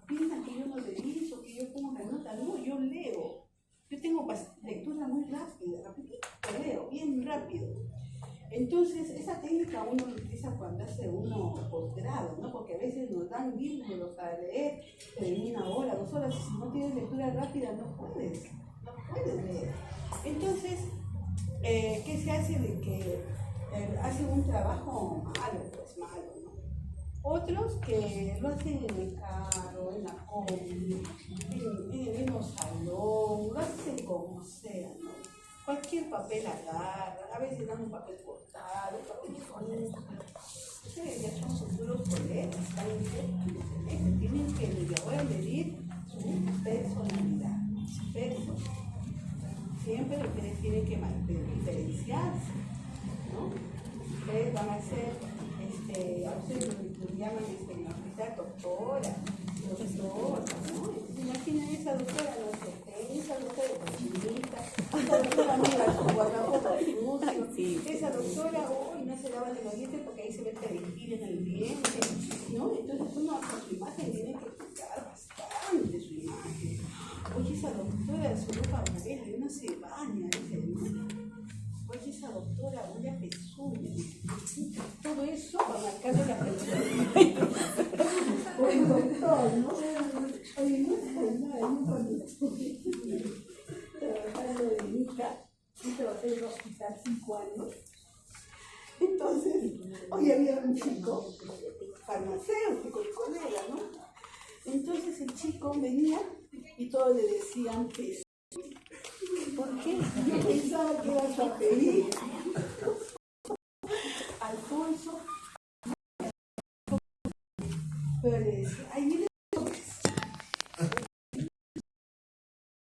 Piensan que yo no reviso, que yo pongo una nota. No, yo leo. Yo tengo lectura muy rápida, rapidito, leo bien rápido. Entonces, esa técnica uno lo utiliza cuando hace uno posgrado, ¿no? Porque a veces nos dan libros para leer en 1 hora, 2 horas, y si no tienes lectura rápida no puedes leer. Entonces, ¿qué se hace de que hacen un trabajo malo, pues malo, ¿no? Otros que lo hacen en el carro, en la combi, en el mismo salón, lo hacen como sea, ¿no? Cualquier papel agarran, a veces dan un papel cortado, un papel bonito. Ustedes ya son futuros colegas, tienen que desde ahora medir su personalidad, Siempre ustedes tienen que diferenciarse, ¿no? Ustedes van a ser, a ustedes lo llaman en la hospital doctora, ¿no? Imaginen esa doctora, no sé, esa doctora de cochinita, esa doctora mira su guardapolvo sucio, esa doctora hoy no se lava los dientes porque ahí se ve perejil en el diente, ¿no? Entonces uno con su imagen tiene que cuidar bastante su imagen. Oye, esa doctora, su ropa huele, no se baña, dice, ¿no? Oye, esa doctora huele a pezuña. Todo eso va marcando la persona. O el doctor, ¿no? Oye, no sé nada, nunca me estuve trabajando de hija. Yo trabajé en el hospital 5 años. Entonces, hoy había un chico, farmacéutico, el colega, ¿no? Entonces el chico venía y todos le decían que ¿por qué? Yo pensaba que era su apellido. Alfonso